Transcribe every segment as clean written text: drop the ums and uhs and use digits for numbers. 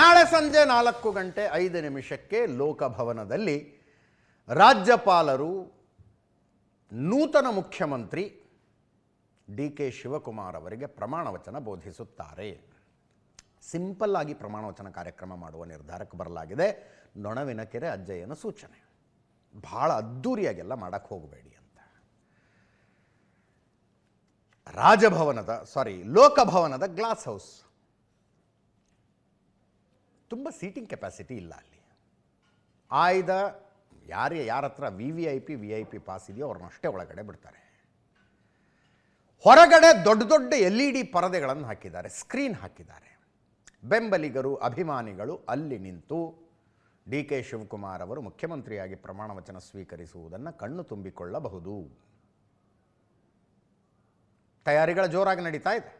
ನಾಳೆ ಸಂಜೆ 4:05 ಲೋಕಭವನದಲ್ಲಿ ರಾಜ್ಯಪಾಲರು ನೂತನ ಮುಖ್ಯಮಂತ್ರಿ ಡಿ.ಕೆ. ಶಿವಕುಮಾರ್ ಅವರಿಗೆ ಪ್ರಮಾಣ ವಚನ ಬೋಧಿಸುತ್ತಾರೆ. ಸಿಂಪಲ್ ಆಗಿ ಪ್ರಮಾಣ ವಚನ ಕಾರ್ಯಕ್ರಮ ಮಾಡುವ ನಿರ್ಧಾರಕ್ಕೆ ಬರಲಾಗಿದೆ. ನೊಣವಿನ ಕೆರೆ ಅಜ್ಜಯ್ಯನ ಸೂಚನೆ. ಬಹಳ ಅದ್ದೂರಿಯಾಗೆಲ್ಲ ಮಾಡಕ್ಕೆ ಹೋಗಬೇಡಿ ಅಂತ. ಲೋಕಭವನದ ಗ್ಲಾಸ್ ಹೌಸ್ ತುಂಬ ಸೀಟಿಂಗ್ ಕೆಪಾಸಿಟಿ ಇಲ್ಲ. ಅಲ್ಲಿ ಆಯ್ದ ಯಾರ ಹತ್ರ ವಿ.ಐ.ಪಿ ಪಾಸ್ ಇದೆಯೋ ಅವ್ರನ್ನಷ್ಟೇ ಒಳಗಡೆ ಬಿಡ್ತಾರೆ. ಹೊರಗಡೆ ದೊಡ್ಡ ದೊಡ್ಡ LED ಪರದೆಗಳನ್ನು ಹಾಕಿದ್ದಾರೆ, ಸ್ಕ್ರೀನ್ ಹಾಕಿದ್ದಾರೆ. ಬೆಂಬಲಿಗರು, ಅಭಿಮಾನಿಗಳು ಅಲ್ಲಿ ನಿಂತು ಡಿ.ಕೆ. ಶಿವಕುಮಾರ್ ಅವರು ಮುಖ್ಯಮಂತ್ರಿಯಾಗಿ ಪ್ರಮಾಣ ವಚನ ಸ್ವೀಕರಿಸುವುದನ್ನು ಕಣ್ಣು ತುಂಬಿಕೊಳ್ಳಬಹುದು. ತಯಾರಿಗಳ ಜೋರಾಗಿ ನಡೀತಾ ಇದೆ.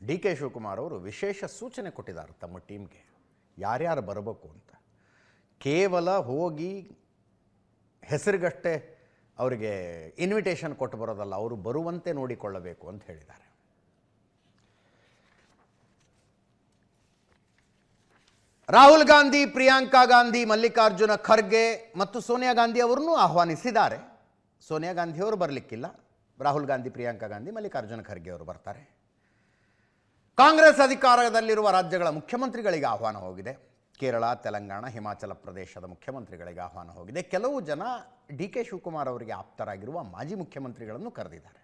ಡಿ.ಕೆ. ಶಿವಕುಮಾರ್ ಅವರು ವಿಶೇಷ ಸೂಚನೆ ಕೊಟ್ಟಿದ್ದಾರೆ ತಮ್ಮ ಟೀಮ್ಗೆ, ಯಾರ್ಯಾರು ಬರಬೇಕು ಅಂತ. ಕೇವಲ ಹೋಗಿ ಹೆಸರಿಗಷ್ಟೇ ಅವರಿಗೆ ಇನ್ವಿಟೇಷನ್ ಕೊಟ್ಟು ಬರೋದಲ್ಲ, ಅವರು ಬರುವಂತೆ ನೋಡಿಕೊಳ್ಳಬೇಕು ಅಂತ ಹೇಳಿದ್ದಾರೆ. ರಾಹುಲ್ ಗಾಂಧಿ, ಪ್ರಿಯಾಂಕಾ ಗಾಂಧಿ, ಮಲ್ಲಿಕಾರ್ಜುನ ಖರ್ಗೆ ಮತ್ತು ಸೋನಿಯಾ ಗಾಂಧಿ ಅವರನ್ನು ಆಹ್ವಾನಿಸಿದ್ದಾರೆ. ಸೋನಿಯಾ ಗಾಂಧಿಯವರು ಬರಲಿಕ್ಕಿಲ್ಲ. ರಾಹುಲ್ ಗಾಂಧಿ, ಪ್ರಿಯಾಂಕಾ ಗಾಂಧಿ, ಮಲ್ಲಿಕಾರ್ಜುನ ಖರ್ಗೆ ಅವರು ಬರ್ತಾರೆ. ಕಾಂಗ್ರೆಸ್ ಅಧಿಕಾರದಲ್ಲಿರುವ ರಾಜ್ಯಗಳ ಮುಖ್ಯಮಂತ್ರಿಗಳಿಗೆ ಆಹ್ವಾನ ಹೋಗಿದೆ. ಕೇರಳ, ತೆಲಂಗಾಣ, ಹಿಮಾಚಲ ಪ್ರದೇಶದ ಮುಖ್ಯಮಂತ್ರಿಗಳಿಗೆ ಆಹ್ವಾನ ಹೋಗಿದೆ. ಕೆಲವು ಜನ ಡಿ.ಕೆ. ಶಿವಕುಮಾರ್ ಅವರಿಗೆ ಆಪ್ತರಾಗಿರುವ ಮಾಜಿ ಮುಖ್ಯಮಂತ್ರಿಗಳನ್ನು ಕರೆದಿದ್ದಾರೆ.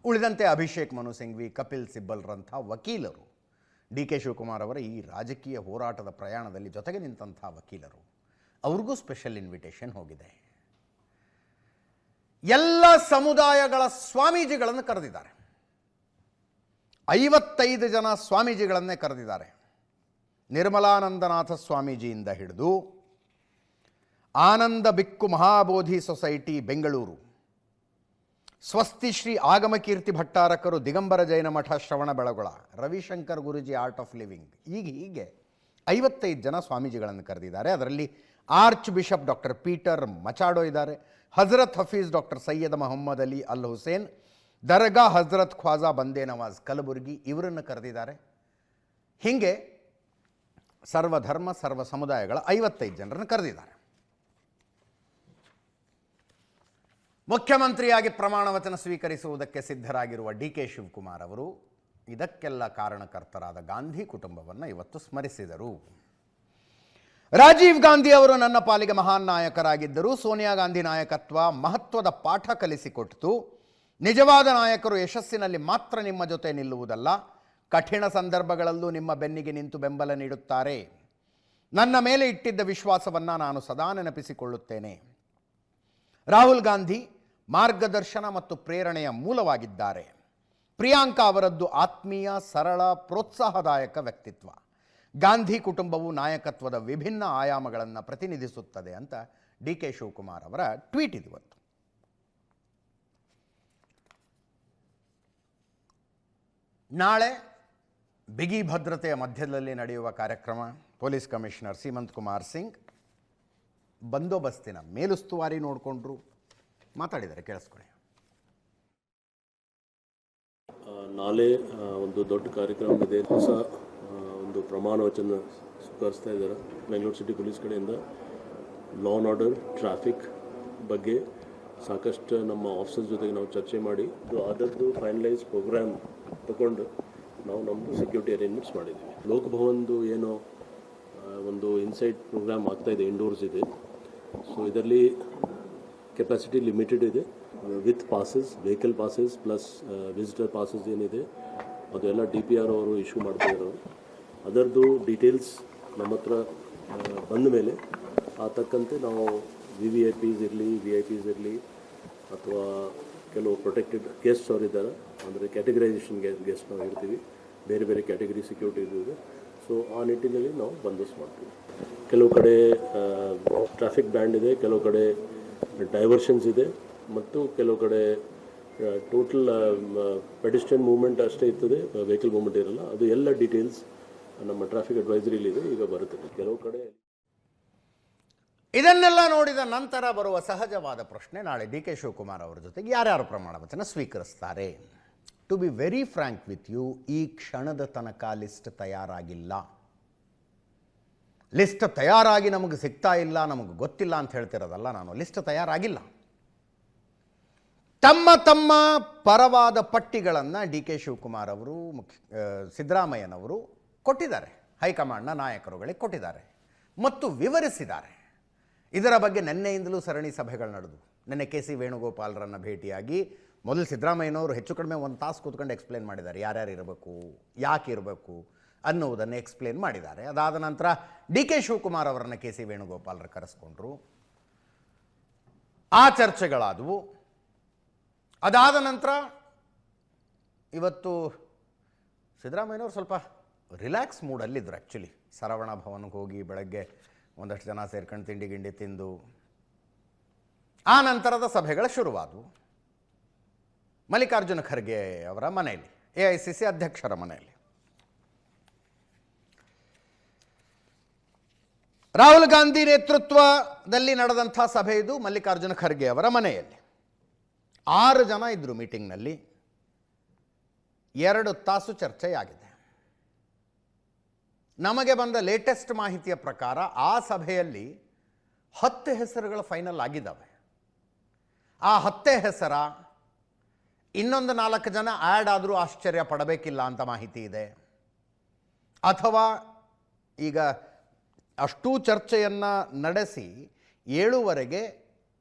ಉಳಿದಂತೆ ಅಭಿಷೇಕ್ ಮನು ಸಿಂಘ್ವಿ, ಕಪಿಲ್ ಸಿಬ್ಬಲ್ರಂಥ ವಕೀಲರು, ಡಿ.ಕೆ. ಶಿವಕುಮಾರ್ ಅವರ ಈ ರಾಜಕೀಯ ಹೋರಾಟದ ಪ್ರಯಾಣದಲ್ಲಿ ಜೊತೆಗೆ ನಿಂತಹ ವಕೀಲರು, ಅವ್ರಿಗೂ ಸ್ಪೆಷಲ್ ಇನ್ವಿಟೇಷನ್ ಹೋಗಿದೆ. ಎಲ್ಲ ಸಮುದಾಯಗಳ ಸ್ವಾಮೀಜಿಗಳನ್ನು ಕರೆದಿದ್ದಾರೆ. 55 ಜನ ಸ್ವಾಮೀಜಿಗಳನ್ನೇ ಕರೆದಿದ್ದಾರೆ. ನಿರ್ಮಲಾನಂದನಾಥ ಸ್ವಾಮೀಜಿಯಿಂದ ಹಿಡಿದು ಆನಂದ ಬಿಕ್ಕು Mahabodhi society Bengaluru, Svasti Shri ಆಗಮಕೀರ್ತಿ ಭಟ್ಟಾರಕರು Digambara Jain Math Shravanabelagola, Ravishankar Guruji art of living, ಹೀಗೆ 55 ಜನ ಸ್ವಾಮೀಜಿಗಳನ್ನು ಕರೆದಿದ್ದಾರೆ. ಅದರಲ್ಲಿ ಆರ್ಚ್ ಬಿಷಪ್ ಡಾಕ್ಟರ್ ಪೀಟರ್ ಮಚಾಡೋ ಇದ್ದಾರೆ, ಹಜರತ್ ಹಫೀಜ್ ಡಾಕ್ಟರ್ ಸೈಯದ್ ಮೊಹಮ್ಮದ್ ಅಲಿ ಅಲ್ ಹುಸೇನ್, ದರ್ಗಾ ಹಜರತ್ ಖ್ವಾಜಾ ಬಂದೇ ನವಾಜ್ ಕಲಬುರ್ಗಿ ಇವರನ್ನು ಕರೆದಿದ್ದಾರೆ. ಹೀಗೆ ಸರ್ವಧರ್ಮ ಸರ್ವ ಸಮುದಾಯಗಳ 55 ಜನರನ್ನು ಕರೆದಿದ್ದಾರೆ. ಮುಖ್ಯಮಂತ್ರಿಯಾಗಿ ಪ್ರಮಾಣ ವಚನ ಸ್ವೀಕರಿಸುವುದಕ್ಕೆ ಸಿದ್ಧರಾಗಿರುವ ಡಿ.ಕೆ. ಶಿವಕುಮಾರ್ ಅವರು ಇದಕ್ಕೆಲ್ಲ ಕಾರಣಕರ್ತರಾದ ಗಾಂಧಿ ಕುಟುಂಬವನ್ನು ಇವತ್ತು ಸ್ಮರಿಸಿದರು. ರಾಜೀವ್ ಗಾಂಧಿ ಅವರು ನನ್ನ ಪಾಲಿಗೆ ಮಹಾನ್ ನಾಯಕರಾಗಿದ್ದರು. ಸೋನಿಯಾ ಗಾಂಧಿ ನಾಯಕತ್ವ ಮಹತ್ವದ ಪಾಠ ಕಲಿಸಿಕೊಟ್ಟಿತು. ನಿಜವಾದ ನಾಯಕರು ಯಶಸ್ಸಿನಲ್ಲಿ ಮಾತ್ರ ನಿಮ್ಮ ಜೊತೆ ನಿಲ್ಲುವುದಲ್ಲ, ಕಠಿಣ ಸಂದರ್ಭಗಳಲ್ಲೂ ನಿಮ್ಮ ಬೆನ್ನಿಗೆ ನಿಂತು ಬೆಂಬಲ ನೀಡುತ್ತಾರೆ. ನನ್ನ ಮೇಲೆ ಇಟ್ಟಿದ್ದ ವಿಶ್ವಾಸವನ್ನು ನಾನು ಸದಾ ನೆನಪಿಸಿಕೊಳ್ಳುತ್ತೇನೆ. ರಾಹುಲ್ ಗಾಂಧಿ ಮಾರ್ಗದರ್ಶನ ಮತ್ತು ಪ್ರೇರಣೆಯ ಮೂಲವಾಗಿದ್ದಾರೆ. ಪ್ರಿಯಾಂಕಾ ಅವರದ್ದು ಆತ್ಮೀಯ, ಸರಳ, ಪ್ರೋತ್ಸಾಹದಾಯಕ ವ್ಯಕ್ತಿತ್ವ. ಗಾಂಧಿ ಕುಟುಂಬವು ನಾಯಕತ್ವದ ವಿಭಿನ್ನ ಆಯಾಮಗಳನ್ನು ಪ್ರತಿನಿಧಿಸುತ್ತದೆ ಅಂತ ಡಿ.ಕೆ. ಶಿವಕುಮಾರ್ ಅವರ ಟ್ವೀಟ್ ಇದುವತ್ತು. ನಾಳೆ ಬಿಗಿ ಭದ್ರತೆಯ ಮಧ್ಯದಲ್ಲಿ ನಡೆಯುವ ಕಾರ್ಯಕ್ರಮ. ಪೊಲೀಸ್ ಕಮಿಷನರ್ ಸೀಮಂತ್ ಕುಮಾರ್ ಸಿಂಗ್ ಬಂದೋಬಸ್ತಿನ ಮೇಲುಸ್ತುವಾರಿ ನೋಡಿಕೊಂಡ್ರು, ಮಾತಾಡಿದ್ದಾರೆ, ಕೇಳಿಸ್ಕೊಳ್ಳಿ. ನಾಳೆ ಒಂದು ದೊಡ್ಡ ಕಾರ್ಯಕ್ರಮ ಇದೆ. ಹೊಸ ಒಂದು ಪ್ರಮಾಣ ವಚನ ಸ್ವೀಕರಿಸ್ತಾ ಇದ್ದಾರೆ ಬೆಂಗಳೂರು ಸಿಟಿ ಪೊಲೀಸ್ ಕಡೆಯಿಂದ. ಲಾ ಆ್ಯಂಡ್ ಆರ್ಡರ್, ಟ್ರಾಫಿಕ್ ಬಗ್ಗೆ ಸಾಕಷ್ಟು ನಮ್ಮ ಆಫೀಸರ್ ಜೊತೆಗೆ ನಾವು ಚರ್ಚೆ ಮಾಡಿ ಅದರದ್ದು ಫೈನಲೈಸ್ ಪ್ರೋಗ್ರಾಮ್ ತಗೊಂಡು ನಾವು ನಮ್ಮದು ಸೆಕ್ಯೂರಿಟಿ ಅರೇಂಜ್ಮೆಂಟ್ಸ್ ಮಾಡಿದ್ವಿ. ಲೋಕಭವನದು ಏನೋ ಒಂದು ಇನ್ಸೈಡ್ ಪ್ರೋಗ್ರಾಮ್ ಆಗ್ತಾಯಿದೆ, ಇಂಡೋರ್ಸ್ ಇದೆ. ಸೊ ಇದರಲ್ಲಿ ಕೆಪಾಸಿಟಿ ಲಿಮಿಟೆಡ್ ಇದೆ. With passes, vehicle passes plus visitor passes ಏನಿದೆ ಅದೆಲ್ಲ DPR ಅವರು ಇಶ್ಯೂ ಮಾಡ್ತಾಯಿದ್ರು. ಅದರದ್ದು ಡೀಟೇಲ್ಸ್ ನಮ್ಮ ಹತ್ರ ಬಂದ ಮೇಲೆ ಆ ತಕ್ಕಂತೆ ನಾವು VVIPs ಇರಲಿ, VIPs ಇರಲಿ, ಅಥವಾ ಕೆಲವು ಪ್ರೊಟೆಕ್ಟೆಡ್ ಗೆಸ್ಟ್ಸ್ ಅವರಿದ್ದಾರೆ, ಅಂದರೆ ಕ್ಯಾಟಗರೈಸೇಷನ್ ಗೆಸ್ಟ್ ನಾವು ಇರ್ತೀವಿ, ಬೇರೆ ಬೇರೆ ಕ್ಯಾಟಗರಿ ಸೆಕ್ಯೂರಿಟಿ ಇದೆ. ಸೊ ಆ ನಿಟ್ಟಿನಲ್ಲಿ ನಾವು ಬಂದೋಬಸ್ತ್ ಮಾಡ್ತೀವಿ. ಕೆಲವು ಕಡೆ ಟ್ರಾಫಿಕ್ ಬ್ಯಾಂಡ್ ಇದೆ, ಕೆಲವು ಕಡೆ ಡೈವರ್ಷನ್ಸ್ ಇದೆ, ಮತ್ತು ಕೆಲವು ಕಡೆ ಟೋಟಲ್ ಪೆಡಿಸ್ಟ್ರಿಯನ್ ಮೂವ್ಮೆಂಟ್ ಅಷ್ಟೇ ಇರ್ತದೆ, ವೆಹಿಕಲ್ ಮೂವ್ಮೆಂಟ್ ಇರಲ್ಲ. ಅದು ಎಲ್ಲ ಡೀಟೇಲ್ಸ್ ನಮ್ಮ ಟ್ರಾಫಿಕ್ ಅಡ್ವೈಸರಿಲಿದೆ, ಈಗ ಬರುತ್ತದೆ. ಕೆಲವು ಕಡೆ ಇದನ್ನೆಲ್ಲ ನೋಡಿದ ನಂತರ ಬರುವ ಸಹಜವಾದ ಪ್ರಶ್ನೆ, ನಾಳೆ ಡಿ.ಕೆ. ಶಿವಕುಮಾರ್ ಅವರ ಜೊತೆಗೆ ಯಾರ್ಯಾರು ಪ್ರಮಾಣ ವಚನ ಸ್ವೀಕರಿಸ್ತಾರೆ? To be very frank with you, ಈ ಕ್ಷಣದ ತನಕ ಲಿಸ್ಟ್ ತಯಾರಾಗಿಲ್ಲ. ಲಿಸ್ಟ್ ತಯಾರಾಗಿ ನಮಗೆ ಸಿಗ್ತಾ ಇಲ್ಲ, ನಮಗೆ ಗೊತ್ತಿಲ್ಲ ಅಂತ ಹೇಳ್ತಿರೋದಲ್ಲ ನಾನು. ಲಿಸ್ಟ್ ತಯಾರಾಗಿಲ್ಲ. ತಮ್ಮ ತಮ್ಮ ಪರವಾದ ಪಟ್ಟಿಗಳನ್ನು ಡಿ ಕೆ ಶಿವಕುಮಾರ್ ಅವರು, ಸಿದ್ದರಾಮಯ್ಯನವರು ಕೊಟ್ಟಿದ್ದಾರೆ, ಹೈಕಮಾಂಡ್ನ ನಾಯಕರುಗಳಿಗೆ ಕೊಟ್ಟಿದ್ದಾರೆ ಮತ್ತು ವಿವರಿಸಿದ್ದಾರೆ. ಇದರ ಬಗ್ಗೆ ನಿನ್ನೆಯಿಂದಲೂ ಸರಣಿ ಸಭೆಗಳು ನಡೆದು, ನಿನ್ನೆ ಕೆ ಸಿ ವೇಣುಗೋಪಾಲರನ್ನು ಭೇಟಿಯಾಗಿ ಮೊದಲು ಸಿದ್ದರಾಮಯ್ಯನವರು ಹೆಚ್ಚು ಕಡಿಮೆ 1 ತಾಸು ಕೂತ್ಕೊಂಡು ಎಕ್ಸ್ಪ್ಲೇನ್ ಮಾಡಿದ್ದಾರೆ, ಯಾರ್ಯಾರು ಇರಬೇಕು, ಯಾಕೆ ಇರಬೇಕು ಅನ್ನುವುದನ್ನು ಎಕ್ಸ್ಪ್ಲೇನ್ ಮಾಡಿದ್ದಾರೆ. ಅದಾದ ನಂತರ ಡಿ ಕೆ ಶಿವಕುಮಾರ್ ಅವರನ್ನು ಕೆ ಸಿ ವೇಣುಗೋಪಾಲರು ಕರೆಸ್ಕೊಂಡ್ರು, ಆ ಚರ್ಚೆಗಳಾದವು. ಅದಾದ ನಂತರ ಇವತ್ತು ಸಿದ್ದರಾಮಯ್ಯನವರು ಸ್ವಲ್ಪ ರಿಲ್ಯಾಕ್ಸ್ ಮೂಡಲ್ಲಿದ್ದರು. ಆ್ಯಕ್ಚುಲಿ ಸರವಣ ಭವನಕ್ಕೆ ಹೋಗಿ ಬೆಳಗ್ಗೆ ಒಂದಷ್ಟು ಜನ ಸೇರ್ಕೊಂಡು ತಿಂಡಿ ಗಿಂಡಿ ತಿಂದು ಆ ನಂತರದ ಸಭೆಗಳು ಶುರುವಾದವು ಮಲ್ಲಿಕಾರ್ಜುನ ಖರ್ಗೆ ಅವರ ಮನೆಯಲ್ಲಿ, AICC ಅಧ್ಯಕ್ಷರ ಮನೆಯಲ್ಲಿ. ರಾಹುಲ್ ಗಾಂಧಿ ನೇತೃತ್ವದಲ್ಲಿ ನಡೆದಂಥ ಸಭೆ ಇದು ಮಲ್ಲಿಕಾರ್ಜುನ ಖರ್ಗೆ ಅವರ ಮನೆಯಲ್ಲಿ. 6 ಜನ ಇದ್ದರು ಮೀಟಿಂಗ್ನಲ್ಲಿ. 2 ತಾಸು ಚರ್ಚೆಯಾಗಿದೆ. ನಮಗೆ ಬಂದ ಲೇಟೆಸ್ಟ್ ಮಾಹಿತಿಯ ಪ್ರಕಾರ ಆ ಸಭೆಯಲ್ಲಿ 10 ಹೆಸರುಗಳು ಫೈನಲ್ ಆಗಿದ್ದಾವೆ. ಆ 10 ಹೆಸರ ಇನ್ನೊಂದು 4 ಜನ ಆ್ಯಡ್ ಆದರೂ ಆಶ್ಚರ್ಯ ಪಡಬೇಕಿಲ್ಲ ಅಂತ ಮಾಹಿತಿ ಇದೆ. ಅಥವಾ ಈಗ ಅಷ್ಟೂ ಚರ್ಚೆಯನ್ನು ನಡೆಸಿ 7:15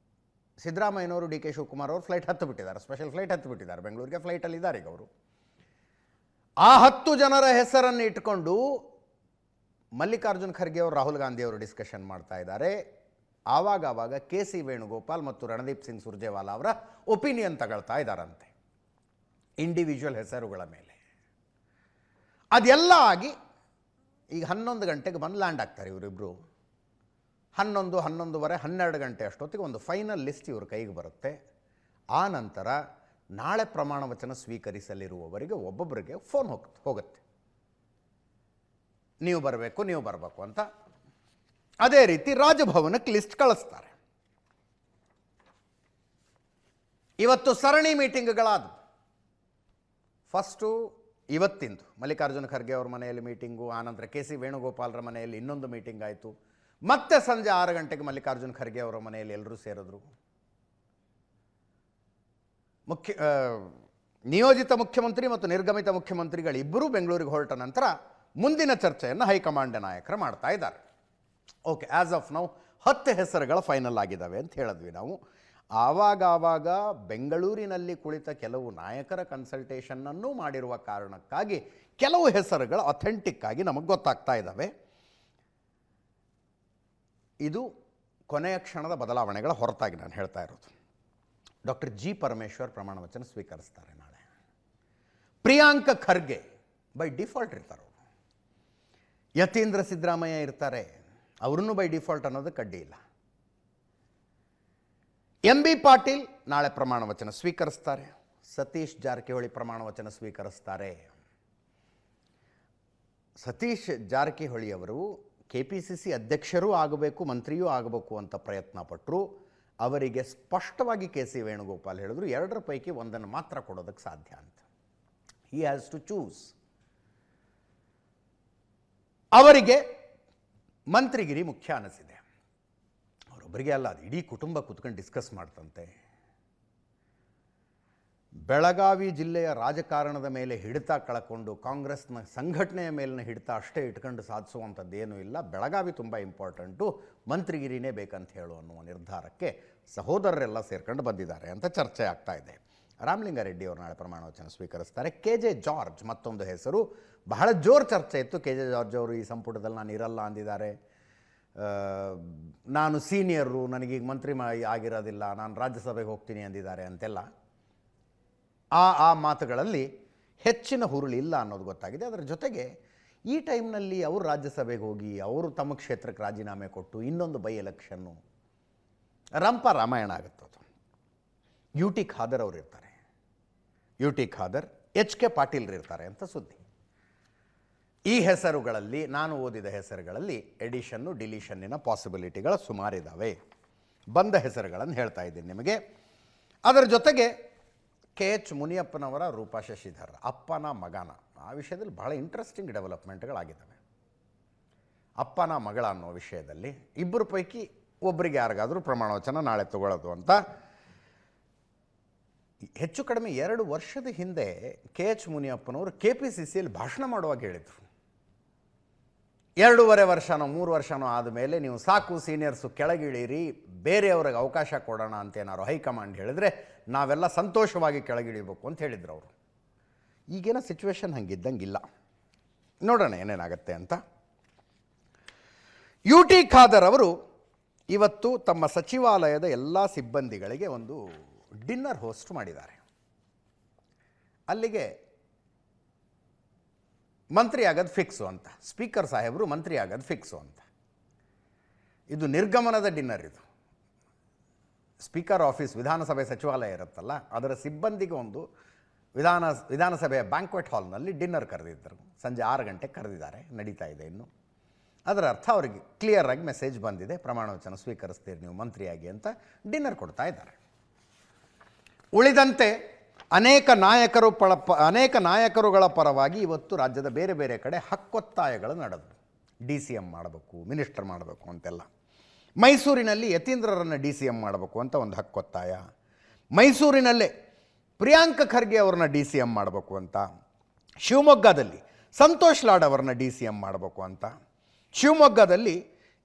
ಸಿದ್ದರಾಮಯ್ಯನವರು, ಡಿ ಕೆ ಶಿವಕುಮಾರ್ ಅವರು ಫ್ಲೈಟ್ ಹತ್ತು ಬಿಟ್ಟಿದ್ದಾರೆ, ಸ್ಪೆಷಲ್ ಫ್ಲೈಟ್ ಹತ್ತು ಬಿಟ್ಟಿದ್ದಾರೆ, ಬೆಂಗಳೂರಿಗೆ ಫ್ಲೈಟಲ್ಲಿ ಇದ್ದಾರೆ ಈಗ ಅವರು. ಆ 10 ಜನರ ಹೆಸರನ್ನು ಇಟ್ಕೊಂಡು ಮಲ್ಲಿಕಾರ್ಜುನ್ ಖರ್ಗೆ ಅವರು, ರಾಹುಲ್ ಗಾಂಧಿ ಅವರು ಡಿಸ್ಕಷನ್ ಮಾಡ್ತಾ ಇದ್ದಾರೆ. ಆವಾಗ ಕೆ ಸಿ ವೇಣುಗೋಪಾಲ್ ಮತ್ತು ರಣದೀಪ್ ಸಿಂಗ್ ಸುರ್ಜೇವಾಲಾ ಅವರ ಒಪಿನಿಯನ್ ತಗೊಳ್ತಾ ಇದ್ದಾರಂತೆ ಇಂಡಿವಿಜುವಲ್ ಹೆಸರುಗಳ ಮೇಲೆ. ಅದೆಲ್ಲ ಆಗಿ ಈಗ 11 ಗಂಟೆಗೆ ಬಂದು ಲ್ಯಾಂಡ್ ಆಗ್ತಾರೆ ಇವರಿಬ್ಬರು. 11, 11:30, 12 ಗಂಟೆ ಅಷ್ಟೊತ್ತಿಗೆ ಒಂದು ಫೈನಲ್ ಲಿಸ್ಟ್ ಇವ್ರ ಕೈಗೆ ಬರುತ್ತೆ. ಆ ನಂತರ ನಾಳೆ ಪ್ರಮಾಣ ವಚನ ಸ್ವೀಕರಿಸಲಿರುವವರಿಗೆ ಒಬ್ಬೊಬ್ಬರಿಗೆ ಫೋನ್ ಹೋಗುತ್ತೆ, ನೀವು ಬರಬೇಕು ಅಂತ. ಅದೇ ರೀತಿ ರಾಜಭವನಕ್ಕೆ ಲಿಸ್ಟ್ ಕಳಿಸ್ತಾರೆ. ಇವತ್ತು ಸರಣಿ ಮೀಟಿಂಗ್ಗಳಾದವು. ಫಸ್ಟು ಇವತ್ತಿಂದು ಮಲ್ಲಿಕಾರ್ಜುನ ಖರ್ಗೆ ಅವ್ರ ಮನೆಯಲ್ಲಿ ಮೀಟಿಂಗು, ಆನಂತರ ಕೆ ಸಿ ವೇಣುಗೋಪಾಲರ ಮನೆಯಲ್ಲಿ ಇನ್ನೊಂದು ಮೀಟಿಂಗ್ ಆಯಿತು. ಮತ್ತೆ ಸಂಜೆ 6 ಗಂಟೆಗೆ ಮಲ್ಲಿಕಾರ್ಜುನ ಖರ್ಗೆ ಅವರ ಮನೆಯಲ್ಲಿ ಎಲ್ಲರೂ ಸೇರಿದ್ರು. ನಿಯೋಜಿತ ಮುಖ್ಯಮಂತ್ರಿ ಮತ್ತು ನಿರ್ಗಮಿತ ಮುಖ್ಯಮಂತ್ರಿಗಳಿಬ್ಬರೂ ಬೆಂಗಳೂರಿಗೆ ಹೊರಟ ನಂತರ ಮುಂದಿನ ಚರ್ಚೆಯನ್ನು ಹೈಕಮಾಂಡ್ ನಾಯಕರು ಮಾಡ್ತಾ ಇದ್ದಾರೆ. ಓಕೆ, ಆ್ಯಸ್ ಆಫ್ ನೌ 10 ಹೆಸರುಗಳ ಫೈನಲ್ ಆಗಿದ್ದಾವೆ ಅಂತ ಹೇಳಿದ್ವಿ ನಾವು. ಆವಾಗ ಬೆಂಗಳೂರಿನಲ್ಲಿ ಕುಳಿತ ಕೆಲವು ನಾಯಕರ ಕನ್ಸಲ್ಟೇಷನ್ನನ್ನು ಮಾಡಿರುವ ಕಾರಣಕ್ಕಾಗಿ ಕೆಲವು ಹೆಸರುಗಳು ಅಥೆಂಟಿಕ್ ಆಗಿ ನಮಗೆ ಗೊತ್ತಾಗ್ತಾ ಇದ್ದಾವೆ. ಇದು ಕೊನೆಯ ಕ್ಷಣದ ಬದಲಾವಣೆಗಳ ಹೊರತಾಗಿ ನಾನು ಹೇಳ್ತಾ ಇರೋದು. ಡಾಕ್ಟರ್ ಜಿ ಪರಮೇಶ್ವರ್ ಪ್ರಮಾಣ ವಚನ ಸ್ವೀಕರಿಸ್ತಾರೆ ನಾಳೆ. ಪ್ರಿಯಾಂಕ ಖರ್ಗೆ ಬೈ ಡಿಫಾಲ್ಟ್ ಇರ್ತಾರೆ. ಯತೀಂದ್ರ ಸಿದ್ದರಾಮಯ್ಯ ಇರ್ತಾರೆ, ಅವ್ರನ್ನೂ ಬೈ ಡಿಫಾಲ್ಟ್ ಅನ್ನೋದಕ್ಕೆ ಅಡ್ಡಿ ಇಲ್ಲ. MB ಪಾಟೀಲ್ ನಾಳೆ ಪ್ರಮಾಣ ವಚನ ಸ್ವೀಕರಿಸ್ತಾರೆ. ಸತೀಶ್ ಜಾರಕಿಹೊಳಿ ಪ್ರಮಾಣ ವಚನ ಸ್ವೀಕರಿಸ್ತಾರೆ. ಸತೀಶ್ ಜಾರಕಿಹೊಳಿ ಅವರು KPCC ಅಧ್ಯಕ್ಷರೂ ಆಗಬೇಕು, ಮಂತ್ರಿಯೂ ಆಗಬೇಕು ಅಂತ ಪ್ರಯತ್ನ ಪಟ್ಟರು. ಅವರಿಗೆ ಸ್ಪಷ್ಟವಾಗಿ ಕೆ ಸಿ ವೇಣುಗೋಪಾಲ್ ಹೇಳಿದ್ರು, 2ರ ಪೈಕಿ ಒಂದನ್ನು ಮಾತ್ರ ಕೊಡೋದಕ್ಕೆ ಸಾಧ್ಯ ಅಂತ. He has to choose. ಅವರಿಗೆ ಮಂತ್ರಿಗಿರಿ ಮುಖ್ಯ ಅನಿಸಿದೆ. ಅವರೊಬ್ಬರಿಗೆ ಅಲ್ಲ, ಅದು ಇಡೀ ಕುಟುಂಬ ಕೂತ್ಕೊಂಡು ಡಿಸ್ಕಸ್ ಮಾಡ್ತಂತೆ. ಬೆಳಗಾವಿ ಜಿಲ್ಲೆಯ ರಾಜಕಾರಣದ ಮೇಲೆ ಹಿಡಿತ ಕಳ್ಕೊಂಡು ಕಾಂಗ್ರೆಸ್ನ ಸಂಘಟನೆಯ ಮೇಲಿನ ಹಿಡಿತ ಅಷ್ಟೇ ಇಟ್ಕೊಂಡು ಸಾಧಿಸುವಂಥದ್ದೇನೂ ಇಲ್ಲ. ಬೆಳಗಾವಿ ತುಂಬ ಇಂಪಾರ್ಟೆಂಟು, ಮಂತ್ರಿಗಿರಿನೇ ಬೇಕಂತ ಹೇಳು ಅನ್ನುವ ನಿರ್ಧಾರಕ್ಕೆ ಸಹೋದರರೆಲ್ಲ ಸೇರ್ಕೊಂಡು ಬಂದಿದ್ದಾರೆ ಅಂತ ಚರ್ಚೆ ಆಗ್ತಾ ಇದೆ. ರಾಮಲಿಂಗಾರೆಡ್ಡಿ ಅವರು ನಾಳೆ ಪ್ರಮಾಣ ವಚನ ಸ್ವೀಕರಿಸ್ತಾರೆ. KJ ಜಾರ್ಜ್ ಮತ್ತೊಂದು ಹೆಸರು, ಬಹಳ ಜೋರು ಚರ್ಚೆ ಇತ್ತು. KJ ಜಾರ್ಜ್ ಅವರು ಈ ಸಂಪುಟದಲ್ಲಿ ನಾನು ಇರಲ್ಲ ಅಂದಿದ್ದಾರೆ. ನಾನು ಸೀನಿಯರು, ನನಗೀಗ ಮಂತ್ರಿ ಆಗಿರೋದಿಲ್ಲ, ನಾನು ರಾಜ್ಯಸಭೆಗೆ ಹೋಗ್ತೀನಿ ಅಂದಿದ್ದಾರೆ ಅಂತೆಲ್ಲ. ಆ ಮಾತುಗಳಲ್ಲಿ ಹೆಚ್ಚಿನ ಹುರುಳಿ ಇಲ್ಲ ಅನ್ನೋದು ಗೊತ್ತಾಗಿದೆ. ಅದರ ಜೊತೆಗೆ ಈ ಟೈಮ್ನಲ್ಲಿ ಅವರು ರಾಜ್ಯಸಭೆಗೆ ಹೋಗಿ ಅವರು ತಮ್ಮ ಕ್ಷೇತ್ರಕ್ಕೆ ರಾಜೀನಾಮೆ ಕೊಟ್ಟು ಇನ್ನೊಂದು ಬೈ ಎಲೆಕ್ಷನ್ನು ರಂಪ ರಾಮಾಯಣ ಆಗುತ್ತದು. UT ಖಾದರ್ ಅವರು ಇರ್ತಾರೆ, UT ಖಾದರ್, HK ಪಾಟೀಲ್ ಇರ್ತಾರೆ ಅಂತ ಸುದ್ದಿ. ಈ ಹೆಸರುಗಳಲ್ಲಿ, ನಾನು ಓದಿದ ಹೆಸರುಗಳಲ್ಲಿ ಎಡಿಷನ್ನು ಡಿಲೀಷನ್ನಿನ ಪಾಸಿಬಿಲಿಟಿಗಳು ಸುಮಾರಿದ್ದಾವೆ. ಬಂದ ಹೆಸರುಗಳನ್ನು ಹೇಳ್ತಾ ಇದ್ದೀನಿ ನಿಮಗೆ. ಅದರ ಜೊತೆಗೆ KH ಮುನಿಯಪ್ಪನವರ ರೂಪಾ ಶಶಿಧರ್ ಅಪ್ಪನ ಮಗನ ಆ ವಿಷಯದಲ್ಲಿ ಬಹಳ ಇಂಟ್ರೆಸ್ಟಿಂಗ್ ಡೆವಲಪ್ಮೆಂಟ್ಗಳಾಗಿದ್ದಾವೆ. ಅಪ್ಪನ ಮಗಳ ಅನ್ನೋ ವಿಷಯದಲ್ಲಿ ಇಬ್ಬರು ಪೈಕಿ ಒಬ್ಬರಿಗೆ ಯಾರಿಗಾದರೂ ಪ್ರಮಾಣವಚನ ನಾಳೆ ತಗೊಳ್ಳೋದು ಅಂತ ಹೆಚ್ಚು ಕಡಿಮೆ 2 ವರ್ಷದ ಹಿಂದೆ KH ಮುನಿಯಪ್ಪನವರು KPCCಯಲ್ಲಿ ಭಾಷಣ ಮಾಡುವಾಗ ಹೇಳಿದರು. 2.5 ವರ್ಷನೋ 3 ವರ್ಷನೋ ಆದಮೇಲೆ ನೀವು ಸಾಕು ಸೀನಿಯರ್ಸು ಕೆಳಗಿಳೀರಿ, ಬೇರೆಯವ್ರಿಗೆ ಅವಕಾಶ ಕೊಡೋಣ ಅಂತ ಏನಾರು ಹೈಕಮಾಂಡ್ ಹೇಳಿದ್ರೆ ನಾವೆಲ್ಲ ಸಂತೋಷವಾಗಿ ಕೆಳಗಿಳಿಬೇಕು ಅಂತ ಹೇಳಿದ್ರು ಅವರು. ಈಗೇನೋ ಸಿಚುವೇಶನ್ ಹಂಗಿದ್ದಂಗಿಲ್ಲ, ನೋಡೋಣ ಏನೇನಾಗುತ್ತೆ ಅಂತ. UT ಖಾದರ್ ಅವರು ಇವತ್ತು ತಮ್ಮ ಸಚಿವಾಲಯದ ಎಲ್ಲ ಸಿಬ್ಬಂದಿಗಳಿಗೆ ಒಂದು ಡಿನ್ನರ್ ಹೋಸ್ಟ್ ಮಾಡಿದ್ದಾರೆ. ಅಲ್ಲಿಗೆ ಮಂತ್ರಿ ಆಗೋದು ಫಿಕ್ಸು ಅಂತ, ಸ್ಪೀಕರ್ ಸಾಹೇಬರು ಮಂತ್ರಿ ಆಗೋದು ಫಿಕ್ಸು ಅಂತ. ಇದು ನಿರ್ಗಮನದ ಡಿನ್ನರ್. ಇದು ಸ್ಪೀಕರ್ ಆಫೀಸ್, ವಿಧಾನಸಭೆ ಸಚಿವಾಲಯ ಇರುತ್ತಲ್ಲ, ಅದರ ಸಿಬ್ಬಂದಿಗೆ ಒಂದು ವಿಧಾನಸಭೆಯ ಬ್ಯಾಂಕ್ವೆಟ್ ಹಾಲ್ನಲ್ಲಿ ಡಿನ್ನರ್ ಕರೆದಿದ್ದರು. ಸಂಜೆ 6 ಗಂಟೆಗೆ ಕರೆದಿದ್ದಾರೆ, ನಡೀತಾ ಇದೆ ಇನ್ನು. ಅದರ ಅರ್ಥ ಅವರಿಗೆ ಕ್ಲಿಯರಾಗಿ ಮೆಸೇಜ್ ಬಂದಿದೆ, ಪ್ರಮಾಣವಚನ ಸ್ವೀಕರಿಸ್ತೀರಿ ನೀವು ಮಂತ್ರಿಯಾಗಿ ಅಂತ ಡಿನ್ನರ್ ಕೊಡ್ತಾ ಇದ್ದಾರೆ. ಉಳಿದಂತೆ ಅನೇಕ ನಾಯಕರುಗಳ ಪರವಾಗಿ ಇವತ್ತು ರಾಜ್ಯದ ಬೇರೆ ಬೇರೆ ಕಡೆ ಹಕ್ಕೊತ್ತಾಯಗಳು ನಡೆದವು. DCM ಮಾಡಬೇಕು, ಮಿನಿಸ್ಟರ್ ಮಾಡಬೇಕು ಅಂತೆಲ್ಲ. ಮೈಸೂರಿನಲ್ಲಿ ಯತೀಂದ್ರರನ್ನು DCM ಮಾಡಬೇಕು ಅಂತ ಒಂದು ಹಕ್ಕೊತ್ತಾಯ, ಮೈಸೂರಿನಲ್ಲೇ ಪ್ರಿಯಾಂಕ ಖರ್ಗೆ ಅವ್ರನ್ನ DCM ಮಾಡಬೇಕು ಅಂತ, ಶಿವಮೊಗ್ಗದಲ್ಲಿ ಸಂತೋಷ್ ಲಾಡ್ ಅವರನ್ನ DCM ಮಾಡಬೇಕು ಅಂತ, ಶಿವಮೊಗ್ಗದಲ್ಲಿ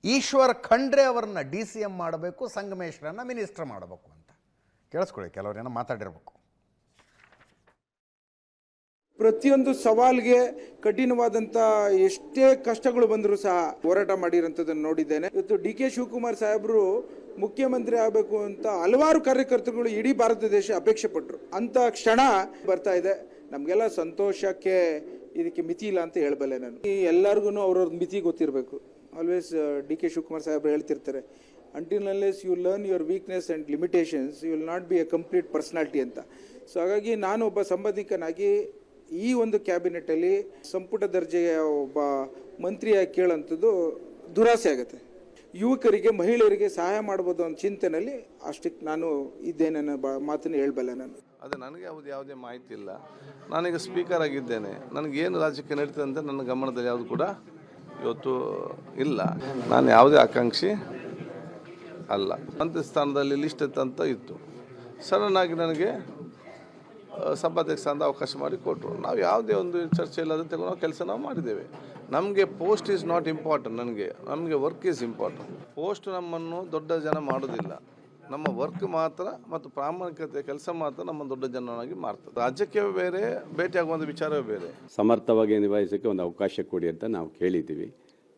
ಈಶ್ವರ್ ಖಂಡ್ರೆ ಅವರನ್ನ DCM ಮಾಡಬೇಕು, ಸಂಗಮೇಶ್ವರನ್ನ ಮಿನಿಸ್ಟರ್ ಮಾಡಬೇಕು ಅಂತ. ಕೇಳಿಸ್ಕೊಳ್ಳಿ, ಕೆಲವರೇನೋ ಮಾತಾಡಿರ್ಬೇಕು. ಪ್ರತಿಯೊಂದು ಸವಾಲ್ಗೆ ಕಠಿಣವಾದಂಥ ಎಷ್ಟೇ ಕಷ್ಟಗಳು ಬಂದರೂ ಸಹ ಹೋರಾಟ ಮಾಡಿರೋಂಥದ್ದನ್ನು ನೋಡಿದ್ದೇನೆ. ಇವತ್ತು DK ಶಿವಕುಮಾರ್ ಸಾಹೇಬರು ಮುಖ್ಯಮಂತ್ರಿ ಆಗಬೇಕು ಅಂತ ಹಲವಾರು ಕಾರ್ಯಕರ್ತರುಗಳು ಇಡೀ ಭಾರತ ದೇಶ ಅಪೇಕ್ಷೆ ಪಟ್ಟರು. ಅಂತ ಕ್ಷಣ ಬರ್ತಾ ಇದೆ. ನಮಗೆಲ್ಲ ಸಂತೋಷಕ್ಕೆ ಇದಕ್ಕೆ ಮಿತಿ ಇಲ್ಲ ಅಂತ ಹೇಳಬಲ್ಲೆ ನಾನು. ಎಲ್ಲರಿಗೂ ಅವ್ರವ್ರ ಮಿತಿ ಗೊತ್ತಿರಬೇಕು. ಆಲ್ವೇಸ್ DK ಶಿವಕುಮಾರ್ ಸಾಹೇಬರು ಹೇಳ್ತಿರ್ತಾರೆ, until unless you learn your weakness and limitations you will not be a complete personality ಅಂತ. ಸೊ ಹಾಗಾಗಿ ನಾನು ಒಬ್ಬ ಸಂಬಂಧಿಕನಾಗಿ ಈ ಒಂದು ಕ್ಯಾಬಿನೆಟಲ್ಲಿ ಸಂಪುಟ ದರ್ಜೆಯ ಒಬ್ಬ ಮಂತ್ರಿಯಾಗಿ ಕೇಳೋಂಥದ್ದು ದುರಾಸೆ ಆಗುತ್ತೆ. ಯುವಕರಿಗೆ, ಮಹಿಳೆಯರಿಗೆ ಸಹಾಯ ಮಾಡ್ಬೋದು ಅನ್ನೋ ಚಿಂತನೆಯಲ್ಲಿ ಅಷ್ಟಕ್ಕೆ ನಾನು ಇದ್ದೇನೆ ಅನ್ನೋ ಮಾತನ್ನು ಹೇಳಬಲ್ಲೆ ನಾನು. ಅದು ನನಗೆ ಯಾವುದೇ ಮಾಹಿತಿ ಇಲ್ಲ. ನಾನೀಗ ಸ್ಪೀಕರ್ ಆಗಿದ್ದೇನೆ. ನನಗೇನು ರಾಜ್ಯಕ್ಕೆ ನಡೀತದೆ ಅಂತ ನನ್ನ ಗಮನದಲ್ಲಿ ಯಾವುದು ಕೂಡ ಇವತ್ತು ಇಲ್ಲ. ನಾನು ಯಾವುದೇ ಆಕಾಂಕ್ಷಿ ಅಲ್ಲ. ಮಂತ್ರಿ ಸ್ಥಾನದಲ್ಲಿ ಲಿಸ್ಟ್ ಅಂತ ಇತ್ತು. ಸಡನ್ನಾಗಿ ನನಗೆ ಸಭಾಧ್ಯಕ್ಷ ಸ್ಥಾನದ ಅವಕಾಶ ಮಾಡಿ ಕೊಟ್ಟರು. ನಾವು ಯಾವುದೇ ಒಂದು ಚರ್ಚೆ ಇಲ್ಲದೆ ತಗೊಂಡು ಕೆಲಸ ನಾವು ಮಾಡಿದ್ದೇವೆ. ನಮಗೆ ಪೋಸ್ಟ್ ಈಸ್ ನಾಟ್ ಇಂಪಾರ್ಟೆಂಟ್. ನಮಗೆ ವರ್ಕ್ ಈಸ್ ಇಂಪಾರ್ಟೆಂಟ್. ಪೋಸ್ಟ್ ನಮ್ಮನ್ನು ದೊಡ್ಡ ಜನ ಮಾಡೋದಿಲ್ಲ. ನಮ್ಮ ವರ್ಕ್ ಮಾತ್ರ ಮತ್ತು ಪ್ರಾಮಾಣಿಕತೆ ಕೆಲಸ ಮಾತ್ರ ನಮ್ಮ ದೊಡ್ಡ ಜನನಾಗಿ ಮಾಡ್ತದೆ. ರಾಜ್ಯಕ್ಕೆ ಬೇರೆ, ಭೇಟಿಯಾಗುವಂಥ ವಿಚಾರವೇ ಬೇರೆ. ಸಮರ್ಥವಾಗಿ ನಿಭಾಯಿಸೋಕ್ಕೆ ಒಂದು ಅವಕಾಶ ಕೊಡಿ ಅಂತ ನಾವು ಕೇಳಿದ್ದೀವಿ.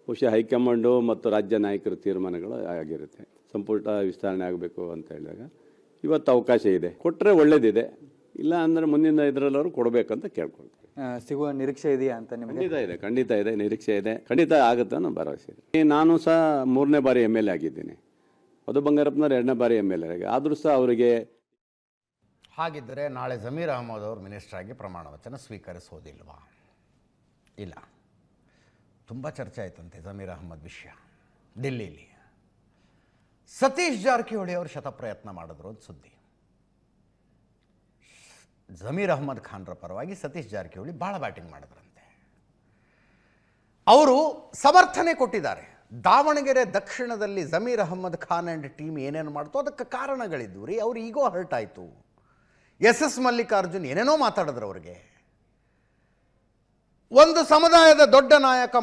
ಬಹುಶಃ ಹೈಕಮಾಂಡು ಮತ್ತು ರಾಜ್ಯ ನಾಯಕರ ತೀರ್ಮಾನಗಳು ಆಗಿರುತ್ತೆ. ಸಂಪುಟ ವಿಸ್ತರಣೆ ಆಗಬೇಕು ಅಂತ ಹೇಳಿದಾಗ ಇವತ್ತು ಅವಕಾಶ ಇದೆ, ಕೊಟ್ಟರೆ ಒಳ್ಳೇದಿದೆ. ಇಲ್ಲ ಅಂದರೆ ಮುಂದಿನ ಇದರಲ್ಲವರು ಕೊಡಬೇಕಂತ ಕೇಳ್ಕೊಳ್ತೀವಿ. ಸಿಗುವ ನಿರೀಕ್ಷೆ ಇದೆಯಾ ಅಂತ ನಿಮಗೆ? ಖಂಡಿತ ಇದೆ, ನಿರೀಕ್ಷೆ ಇದೆ, ಖಂಡಿತ ಆಗುತ್ತೆ ಅನ್ನೋ ಭರವಸೆ ಇದೆ. ನಾನು ಸಹ 3ನೇ ಬಾರಿ MLA ಆಗಿದ್ದೀನಿ. ಅದು ಬಂಗಾರಪ್ಪನವ್ರು 2ನೇ ಬಾರಿ MLA ಆದರೂ ಸಹ ಅವರಿಗೆ. ಹಾಗಿದ್ದರೆ ನಾಳೆ ಜಮೀರ್ ಅಹಮದ್ ಅವರು ಮಿನಿಸ್ಟರ್ ಆಗಿ ಪ್ರಮಾಣ ವಚನ ಸ್ವೀಕರಿಸೋದಿಲ್ವಾ? ಇಲ್ಲ, ತುಂಬ ಚರ್ಚೆ ಆಯ್ತಂತೆ ಜಮೀರ್ ಅಹಮದ್ ವಿಷಯ ಡೆಲ್ಲಿಲಿ. ಸತೀಶ್ ಜಾರಕಿಹೊಳಿ ಅವರು ಶತಪ್ರಯತ್ನ ಮಾಡಿದ್ರು ಅಂತ ಸುದ್ದಿ. ಜಮೀರ್ ಅಹಮದ್ ಖಾನ್ರ ಪರವಾಗಿ ಸತೀಶ್ ಜಾರಕಿಹೊಳಿ ಭಾಳ ಬ್ಯಾಟಿಂಗ್ ಮಾಡಿದ್ರಂತೆ. ಅವರು ಸಮರ್ಥನೆ ಕೊಟ್ಟಿದ್ದಾರೆ. ದಾವಣಗೆರೆ ದಕ್ಷಿಣದಲ್ಲಿ ಜಮೀರ್ ಅಹಮದ್ ಖಾನ್ ಆ್ಯಂಡ್ ಟೀಮ್ ಏನೇನು ಮಾಡ್ತೋ ಅದಕ್ಕೆ ಕಾರಣಗಳಿದ್ದು ರೀ. ಅವ್ರು ಈಗೋ ಹರ್ಟ್ ಆಯಿತು. SS ಮಲ್ಲಿಕಾರ್ಜುನ್ ಏನೇನೋ ಮಾತಾಡಿದ್ರು ಅವ್ರಿಗೆ. ಒಂದು ಸಮುದಾಯದ ದೊಡ್ಡ ನಾಯಕ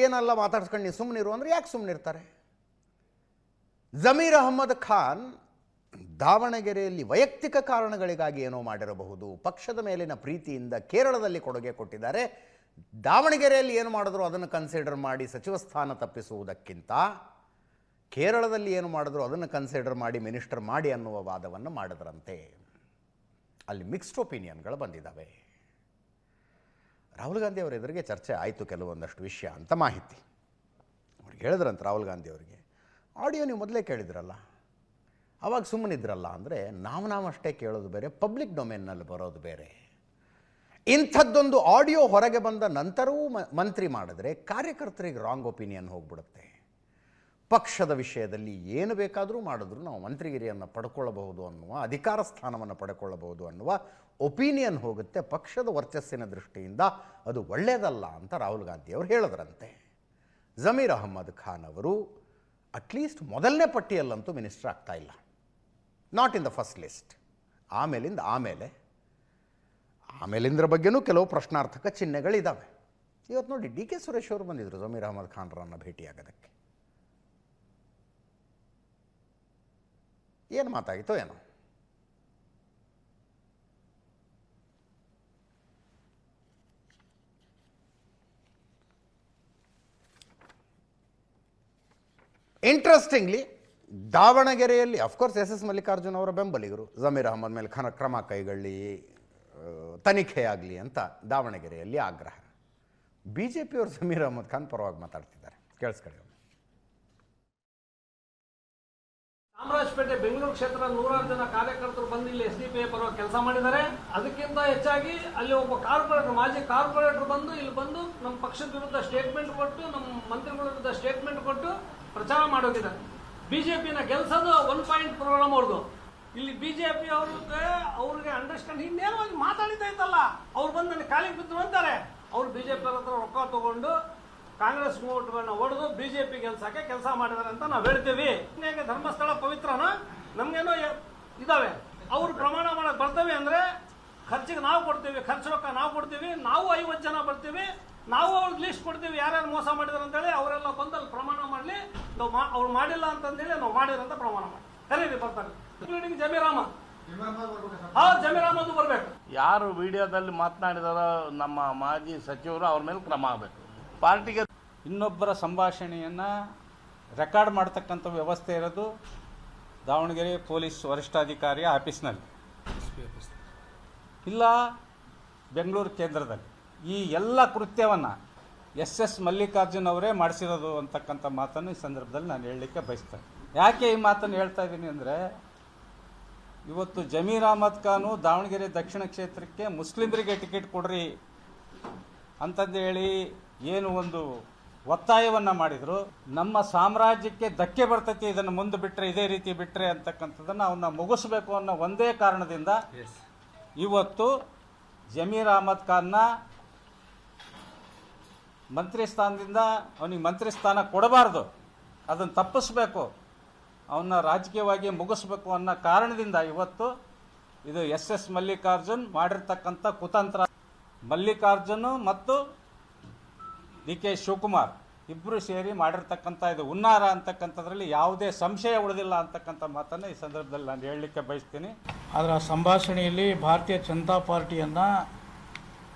ಏನೆಲ್ಲ ಮಾತಾಡ್ಸ್ಕೊಂಡು ನೀವು ಸುಮ್ಮನಿರು ಅಂದರೆ ಯಾಕೆ ಸುಮ್ಮನಿರ್ತಾರೆ? ಜಮೀರ್ ಅಹಮದ್ ಖಾನ್ ದಾವಣಗೆರೆಯಲ್ಲಿ ವೈಯಕ್ತಿಕ ಕಾರಣಗಳಿಗಾಗಿ ಏನೋ ಮಾಡಿರಬಹುದು. ಪಕ್ಷದ ಮೇಲಿನ ಪ್ರೀತಿಯಿಂದ ಕೇರಳದಲ್ಲಿ ಕೊಡುಗೆ ಕೊಟ್ಟಿದ್ದಾರೆ. ದಾವಣಗೆರೆಯಲ್ಲಿ ಏನು ಮಾಡಿದ್ರು ಅದನ್ನು ಕನ್ಸಿಡರ್ ಮಾಡಿ ಸಚಿವ ಸ್ಥಾನ ತಪ್ಪಿಸುವುದಕ್ಕಿಂತ ಕೇರಳದಲ್ಲಿ ಏನು ಮಾಡಿದ್ರು ಅದನ್ನು ಕನ್ಸಿಡರ್ ಮಾಡಿ ಮಿನಿಸ್ಟರ್ ಮಾಡಿ ಅನ್ನುವ ವಾದವನ್ನು ಮಾಡಿದ್ರಂತೆ. ಅಲ್ಲಿ ಮಿಕ್ಸ್ಡ್ ಒಪಿನಿಯನ್ಗಳು ಬಂದಿದ್ದಾವೆ. ರಾಹುಲ್ ಗಾಂಧಿ ಅವರ ಎದುರಿಗೆ ಚರ್ಚೆ ಆಯಿತು ಕೆಲವೊಂದಷ್ಟು ವಿಷಯ ಅಂತ ಮಾಹಿತಿ. ಅವ್ರಿಗೆ ಹೇಳಿದ್ರಂತೆ ರಾಹುಲ್ ಗಾಂಧಿ ಅವರಿಗೆ, ಆಡಿಯೋ ನೀವು ಮೊದಲೇ ಕೇಳಿದ್ರಲ್ಲ, ಅವಾಗ ಸುಮ್ಮನಿದ್ರಲ್ಲ. ಅಂದರೆ ನಾವಷ್ಟೇ ಕೇಳೋದು ಬೇರೆ, ಪಬ್ಲಿಕ್ ಡೊಮೇನ್ನಲ್ಲಿ ಬರೋದು ಬೇರೆ. ಇಂಥದ್ದೊಂದು ಆಡಿಯೋ ಹೊರಗೆ ಬಂದ ನಂತರವೂ ಮಂತ್ರಿ ಮಾಡಿದ್ರೆ ಕಾರ್ಯಕರ್ತರಿಗೆ ರಾಂಗ್ ಒಪಿನಿಯನ್ ಹೋಗ್ಬಿಡುತ್ತೆ. ಪಕ್ಷದ ವಿಷಯದಲ್ಲಿ ಏನು ಬೇಕಾದರೂ ಮಾಡಿದ್ರು ನಾವು ಮಂತ್ರಿಗಿರಿಯನ್ನು ಪಡ್ಕೊಳ್ಳಬಹುದು ಅನ್ನುವ, ಅಧಿಕಾರ ಸ್ಥಾನವನ್ನು ಪಡ್ಕೊಳ್ಳಬಹುದು ಅನ್ನುವ ಒಪಿನಿಯನ್ ಹೋಗುತ್ತೆ, ಪಕ್ಷದ ವರ್ಚಸ್ಸಿನ ದೃಷ್ಟಿಯಿಂದ ಅದು ಒಳ್ಳೆಯದಲ್ಲ ಅಂತ ರಾಹುಲ್ ಗಾಂಧಿ ಅವರು ಹೇಳಿದ್ರಂತೆ. ಜಮೀರ್ ಅಹ್ಮದ್ ಖಾನ್ ಅವರು ಅಟ್ಲೀಸ್ಟ್ ಮೊದಲನೇ ಪಟ್ಟಿಯಲ್ಲಂತೂ ಮಿನಿಸ್ಟರ್ ಆಗ್ತಾ ಇಲ್ಲ, not in the first list. ಆಮೇಲಿಂದ್ರ ಬಗ್ಗೆನೂ ಕೆಲವು ಪ್ರಶ್ನಾರ್ಥಕ ಚಿಹ್ನೆಗಳಿದ್ದಾವೆ. ಇವತ್ತು ನೋಡಿ ಡಿ ಕೆ ಸುರೇಶ್ ಅವರು ಬಂದಿದ್ದರು ಜಮೀರ್ ಅಹ್ಮದ್ ಖಾನ್ರನ್ನು ಭೇಟಿಯಾಗೋದಕ್ಕೆ. ಏನು ಮಾತಾಗಿತ್ತೋ ಏನೋ. ಇಂಟ್ರೆಸ್ಟಿಂಗ್ಲಿ ದಾವಣಗೆರೆಯಲ್ಲಿ ಅಫ್ಕೋರ್ಸ್ ಎಸ್ ಮಲ್ಲಿಕಾರ್ಜುನ್ ಅವರ ಬೆಂಬಲಿಗರು ಜಮೀರ್ ಅಹ್ಮದ್ ಮೇಲೆ ಕ್ರಮ ಕೈಗೊಳ್ಳಿ, ತನಿಖೆ ಆಗಲಿ ಅಂತ ದಾವಣಗೆರೆಯಲ್ಲಿ ಆಗ್ರಹ. ಬಿ ಜೆ ಪಿಯವರು ಜಮೀರ್ ಅಹ್ಮದ್ ಖಾನ್ ಪರವಾಗಿ ಮಾತಾಡ್ತಿದ್ದಾರೆ, ಕೇಳಿಸ್ಕೊಳ್ಳಿ. ಚಾಮರಾಜಪೇಟೆ ಬೆಂಗಳೂರು ಕ್ಷೇತ್ರ 100 ಜನ ಕಾರ್ಯಕರ್ತರು ಬಂದು ಇಲ್ಲಿ SDPI ಪರವಾಗಿ ಕೆಲಸ ಮಾಡಿದ್ದಾರೆ. ಅದಕ್ಕಿಂತ ಹೆಚ್ಚಾಗಿ ಅಲ್ಲಿ ಒಬ್ಬ ಕಾರ್ಪೊರೇಟರ್, ಮಾಜಿ ಕಾರ್ಪೊರೇಟರ್ ಬಂದು ಇಲ್ಲಿ ಬಂದು ನಮ್ಮ ಪಕ್ಷದ ವಿರುದ್ಧ ಸ್ಟೇಟ್ಮೆಂಟ್ ಕೊಟ್ಟು, ನಮ್ಮ ಮಂತ್ರಿಗಳ ವಿರುದ್ಧ ಸ್ಟೇಟ್ಮೆಂಟ್ ಕೊಟ್ಟು ಪ್ರಚಾರ ಮಾಡೋಗಿದ್ದಾರೆ. ಬಿಜೆಪಿನ ಗೆಲ್ಸೋದು 1 ಪಾಯಿಂಟ್ ಪ್ರೋಗ್ರಾಮ್ ಅವ್ರದ್ದು. ಇಲ್ಲಿ ಬಿಜೆಪಿ ಅವ್ರಿಗೆ ಅಂಡರ್ಸ್ಟ್ಯಾಂಡ್ ಇನ್ನೇನು ಮಾತಾಡಿದ್ದ ಇತ್ತಲ್ಲ, ಅವ್ರು ಬಂದು ನನಗೆ ಕಾಲಿಗೆ ಬಿದ್ದು ಅಂತಾರೆ. ಅವ್ರು ಬಿಜೆಪಿ ಹತ್ರ ರೊಕ್ಕ ತಗೊಂಡು ಕಾಂಗ್ರೆಸ್ ಓಟ್ಗಳನ್ನ ಹೊಡೆದು ಬಿಜೆಪಿ ಗೆಲ್ಸಕ್ಕೆ ಕೆಲಸ ಮಾಡಿದಾರೆ ಅಂತ ನಾವು ಹೇಳ್ತೀವಿ. ಹೇಗೆ ಧರ್ಮಸ್ಥಳ ಪವಿತ್ರನ ನಮ್ಗೇನೋ ಇದಾವೆ, ಅವ್ರು ಪ್ರಮಾಣ ಮಾಡಕ್ ಬರ್ತೇವೆ ಅಂದ್ರೆ ಖರ್ಚಿಗೆ ನಾವು ಕೊಡ್ತೀವಿ, ಖರ್ಚು ರೊಕ್ಕ ನಾವು ಕೊಡ್ತೀವಿ, ನಾವು 50 ಜನ ಬರ್ತೀವಿ, ನಾವು ಅವ್ರಿಗೆ ಲಿಸ್ಟ್ ಕೊಡ್ತೀವಿ ಯಾರ್ಯಾರು ಮೋಸ ಮಾಡಿದಾರೆ ಅಂತೇಳಿ. ಅವರೆಲ್ಲ ಬಂದು ಅಲ್ಲಿ ಪ್ರಮಾಣ ಮಾಡಲಿ, ಅವ್ರು ಮಾಡಿಲ್ಲ ಅಂತಂದೇಳಿ ನಾವು ಮಾಡಿರಂತ ಪ್ರಮಾಣ ಮಾಡಿ ಕರೀರಿ ಬರ್ತಾರೆ. ಇನ್ಕ್ಲೂಡಿಂಗ್ ಜಮೀರ್ ಅಹ್ಮದ್. ಜಮೀರ್ ಅಹ್ಮದ್ ಬರ್ಬೇಕು. ಯಾರು ವಿಡಿಯೋದಲ್ಲಿ ಮಾತನಾಡಿದಾರೋ ನಮ್ಮ ಮಾಜಿ ಸಚಿವರು, ಅವ್ರ ಮೇಲೆ ಕ್ರಮ ಆಗಬೇಕು. ಪಾರ್ಟಿಗೆ ಇನ್ನೊಬ್ಬರ ಸಂಭಾಷಣೆಯನ್ನು ರೆಕಾರ್ಡ್ ಮಾಡ್ತಕ್ಕಂಥ ವ್ಯವಸ್ಥೆ ಇರೋದು ದಾವಣಗೆರೆ ಪೊಲೀಸ್ ವರಿಷ್ಠಾಧಿಕಾರಿಯ ಆಫೀಸ್ನಲ್ಲಿ, ಇಲ್ಲ ಬೆಂಗಳೂರು ಕೇಂದ್ರದಲ್ಲಿ. ಈ ಎಲ್ಲ ಕೃತ್ಯವನ್ನು SS ಮಲ್ಲಿಕಾರ್ಜುನ್ ಅವರೇ ಮಾಡಿಸಿರೋದು ಅಂತಕ್ಕಂಥ ಮಾತನ್ನು ಈ ಸಂದರ್ಭದಲ್ಲಿ ನಾನು ಹೇಳಲಿಕ್ಕೆ ಬಯಸ್ತೇನೆ. ಯಾಕೆ ಈ ಮಾತನ್ನು ಹೇಳ್ತಾ ಇದ್ದೀನಿ ಅಂದರೆ, ಇವತ್ತು ಜಮೀರ್ ಅಹ್ಮದ್ ಖಾನು ದಾವಣಗೆರೆ ದಕ್ಷಿಣ ಕ್ಷೇತ್ರಕ್ಕೆ ಮುಸ್ಲಿಮರಿಗೆ ಟಿಕೆಟ್ ಕೊಡ್ರಿ ಅಂತಂದು ಹೇಳಿ ಏನು ಒಂದು ಒತ್ತಾಯವನ್ನು ಮಾಡಿದರು. ನಮ್ಮ ಸಾಮ್ರಾಜ್ಯಕ್ಕೆ ಧಕ್ಕೆ ಬರ್ತೈತಿ, ಇದನ್ನು ಮುಂದೆ ಬಿಟ್ಟರೆ, ಇದೇ ರೀತಿ ಬಿಟ್ಟರೆ ಅಂತಕ್ಕಂಥದ್ದನ್ನು ಅವನ್ನ ಮುಗಿಸ್ಬೇಕು ಅನ್ನೋ ಒಂದೇ ಕಾರಣದಿಂದ ಇವತ್ತು ಜಮೀರ್ ಅಹ್ಮದ್ ಖಾನ್ನ ಮಂತ್ರಿ ಸ್ಥಾನದಿಂದ ಅವನಿಗೆ ಮಂತ್ರಿ ಸ್ಥಾನ ಕೊಡಬಾರ್ದು, ಅದನ್ನು ತಪ್ಪಿಸ್ಬೇಕು, ಅವನ್ನ ರಾಜಕೀಯವಾಗಿ ಮುಗಿಸ್ಬೇಕು ಅನ್ನೋ ಕಾರಣದಿಂದ ಇವತ್ತು ಇದು SS ಮಲ್ಲಿಕಾರ್ಜುನ್ ಮಾಡಿರ್ತಕ್ಕಂಥ ಕುತಂತ್ರ. ಮಲ್ಲಿಕಾರ್ಜುನ್ ಮತ್ತು DK ಶಿವಕುಮಾರ್ ಇಬ್ಬರು ಸೇರಿ ಮಾಡಿರ್ತಕ್ಕಂಥ ಇದು ಹುನ್ನಾರ ಅಂತಕ್ಕಂಥದ್ರಲ್ಲಿ ಯಾವುದೇ ಸಂಶಯ ಉಳಿದಿಲ್ಲ ಅಂತಕ್ಕಂಥ ಮಾತನ್ನು ಈ ಸಂದರ್ಭದಲ್ಲಿ ನಾನು ಹೇಳಲಿಕ್ಕೆ ಬಯಸ್ತೀನಿ. ಆದರೆ ಆ ಸಂಭಾಷಣೆಯಲ್ಲಿ ಭಾರತೀಯ ಜನತಾ ಪಾರ್ಟಿಯನ್ನು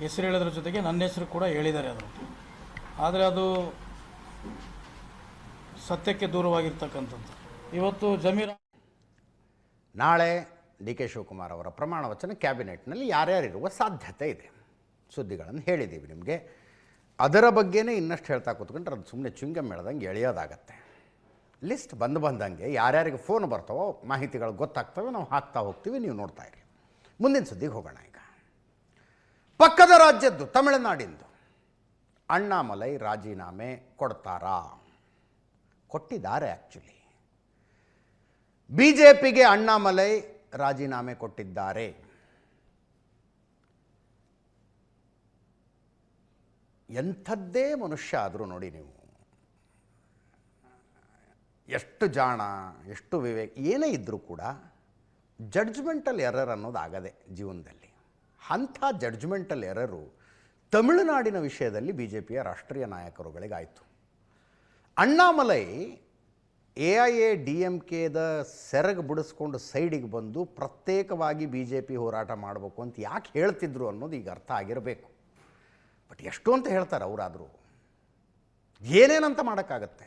ಹೆಸರು ಹೇಳೋದ್ರ ಜೊತೆಗೆ ನನ್ನ ಹೆಸರು ಕೂಡ ಹೇಳಿದ್ದಾರೆ ಅದು. ಆದರೆ ಅದು ಸತ್ಯಕ್ಕೆ ದೂರವಾಗಿರ್ತಕ್ಕಂಥದ್ದು. ಇವತ್ತು ನಾಳೆ DK ಶಿವಕುಮಾರ್ ಅವರ ಪ್ರಮಾಣ ವಚನ ಕ್ಯಾಬಿನೆಟ್ನಲ್ಲಿ ಯಾರ್ಯಾರಿರುವ ಸಾಧ್ಯತೆ ಇದೆ, ಸುದ್ದಿಗಳನ್ನು ಹೇಳಿದ್ದೀವಿ ನಿಮಗೆ. ಅದರ ಬಗ್ಗೆನೇ ಇನ್ನಷ್ಟು ಹೇಳ್ತಾ ಕೂತ್ಕೊಂಡ್ರೆ ಅದು ಸುಮ್ಮನೆ ಚುಂಗಮ್ ಹೇಳ್ದಂಗೆ ಎಳೆಯೋದಾಗತ್ತೆ. ಲಿಸ್ಟ್ ಬಂದಂಗೆ ಯಾರ್ಯಾರಿಗೆ ಫೋನ್ ಬರ್ತಾವೋ ಮಾಹಿತಿಗಳು ಗೊತ್ತಾಗ್ತವೆ, ನಾವು ಹಾಕ್ತಾ ಹೋಗ್ತೀವಿ, ನೀವು ನೋಡ್ತಾ ಇರಿ. ಮುಂದಿನ ಸುದ್ದಿಗೆ ಹೋಗೋಣ. ಈಗ ಪಕ್ಕದ ರಾಜ್ಯದ್ದು ತಮಿಳುನಾಡಿಂದು ಅಣ್ಣಾಮಲೈ ರಾಜೀನಾಮೆ ಕೊಡ್ತಾರಾ? ಕೊಟ್ಟಿದ್ದಾರೆ. ಆ್ಯಕ್ಚುಲಿ BJPಗೆ ಅಣ್ಣಾಮಲೈ ರಾಜೀನಾಮೆ ಕೊಟ್ಟಿದ್ದಾರೆ. ಎಂಥದ್ದೇ ಮನುಷ್ಯ ಆದರೂ ನೋಡಿ ನೀವು, ಎಷ್ಟು ಜಾಣ, ಎಷ್ಟು ವಿವೇಕ ಏನೇ ಇದ್ದರೂ ಕೂಡ ಜಡ್ಜ್ಮೆಂಟಲ್ ಎರರ್ ಅನ್ನೋದು ಆಗದೆ ಜೀವನದಲ್ಲಿ. ಅಂಥ ಜಡ್ಜ್ಮೆಂಟಲ್ ಎರರು ತಮಿಳುನಾಡಿನ ವಿಷಯದಲ್ಲಿ BJPಯ ರಾಷ್ಟ್ರೀಯ ನಾಯಕರುಗಳಿಗಾಯಿತು. ಅಣ್ಣಾಮಲೈ AIADMKದ ಸೆರಗು ಬಿಡಿಸ್ಕೊಂಡು ಸೈಡಿಗೆ ಬಂದು ಪ್ರತ್ಯೇಕವಾಗಿ BJP ಹೋರಾಟ ಮಾಡಬೇಕು ಅಂತ ಯಾಕೆ ಹೇಳ್ತಿದ್ರು ಅನ್ನೋದು ಈಗ ಅರ್ಥ ಆಗಿರಬೇಕು. ಬಟ್ ಎಷ್ಟು ಅಂತ ಹೇಳ್ತಾರೆ ಅವರಾದರೂ, ಏನೇನಂತ ಮಾಡೋಕ್ಕಾಗತ್ತೆ.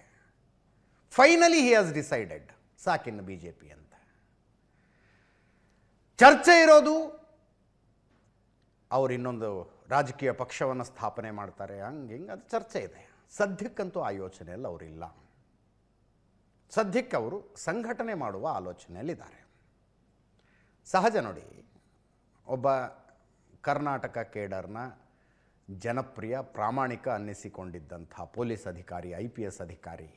ಫೈನಲಿ ಹಿ ಹ್ಯಾಸ್ ಡಿಸೈಡೆಡ್ ಸಾಕಿನ್ನು BJP ಅಂತ. ಚರ್ಚೆ ಇರೋದು ಅವರು ಇನ್ನೊಂದು ರಾಜಕೀಯ ಪಕ್ಷವನ್ನು ಸ್ಥಾಪನೆ ಮಾಡ್ತಾರೆ, ಹಂಗೆ ಅದು ಚರ್ಚೆ ಇದೆ. ಸದ್ಯಕ್ಕಂತೂ ಆ ಯೋಚನೆಯಲ್ಲಿ ಅವರಿಲ್ಲ. ಸದ್ಯಕ್ಕೆ ಅವರು ಸಂಘಟನೆ ಮಾಡುವ ಆಲೋಚನೆಯಲ್ಲಿದ್ದಾರೆ. ಸಹಜ ನೋಡಿ, ಒಬ್ಬ ಕರ್ನಾಟಕ ಕೇಡರ್ನ ಜನಪ್ರಿಯ ಪ್ರಾಮಾಣಿಕ ಅನ್ನಿಸಿಕೊಂಡಿದ್ದಂಥ ಪೊಲೀಸ್ ಅಧಿಕಾರಿ, IPS ಅಧಿಕಾರಿ,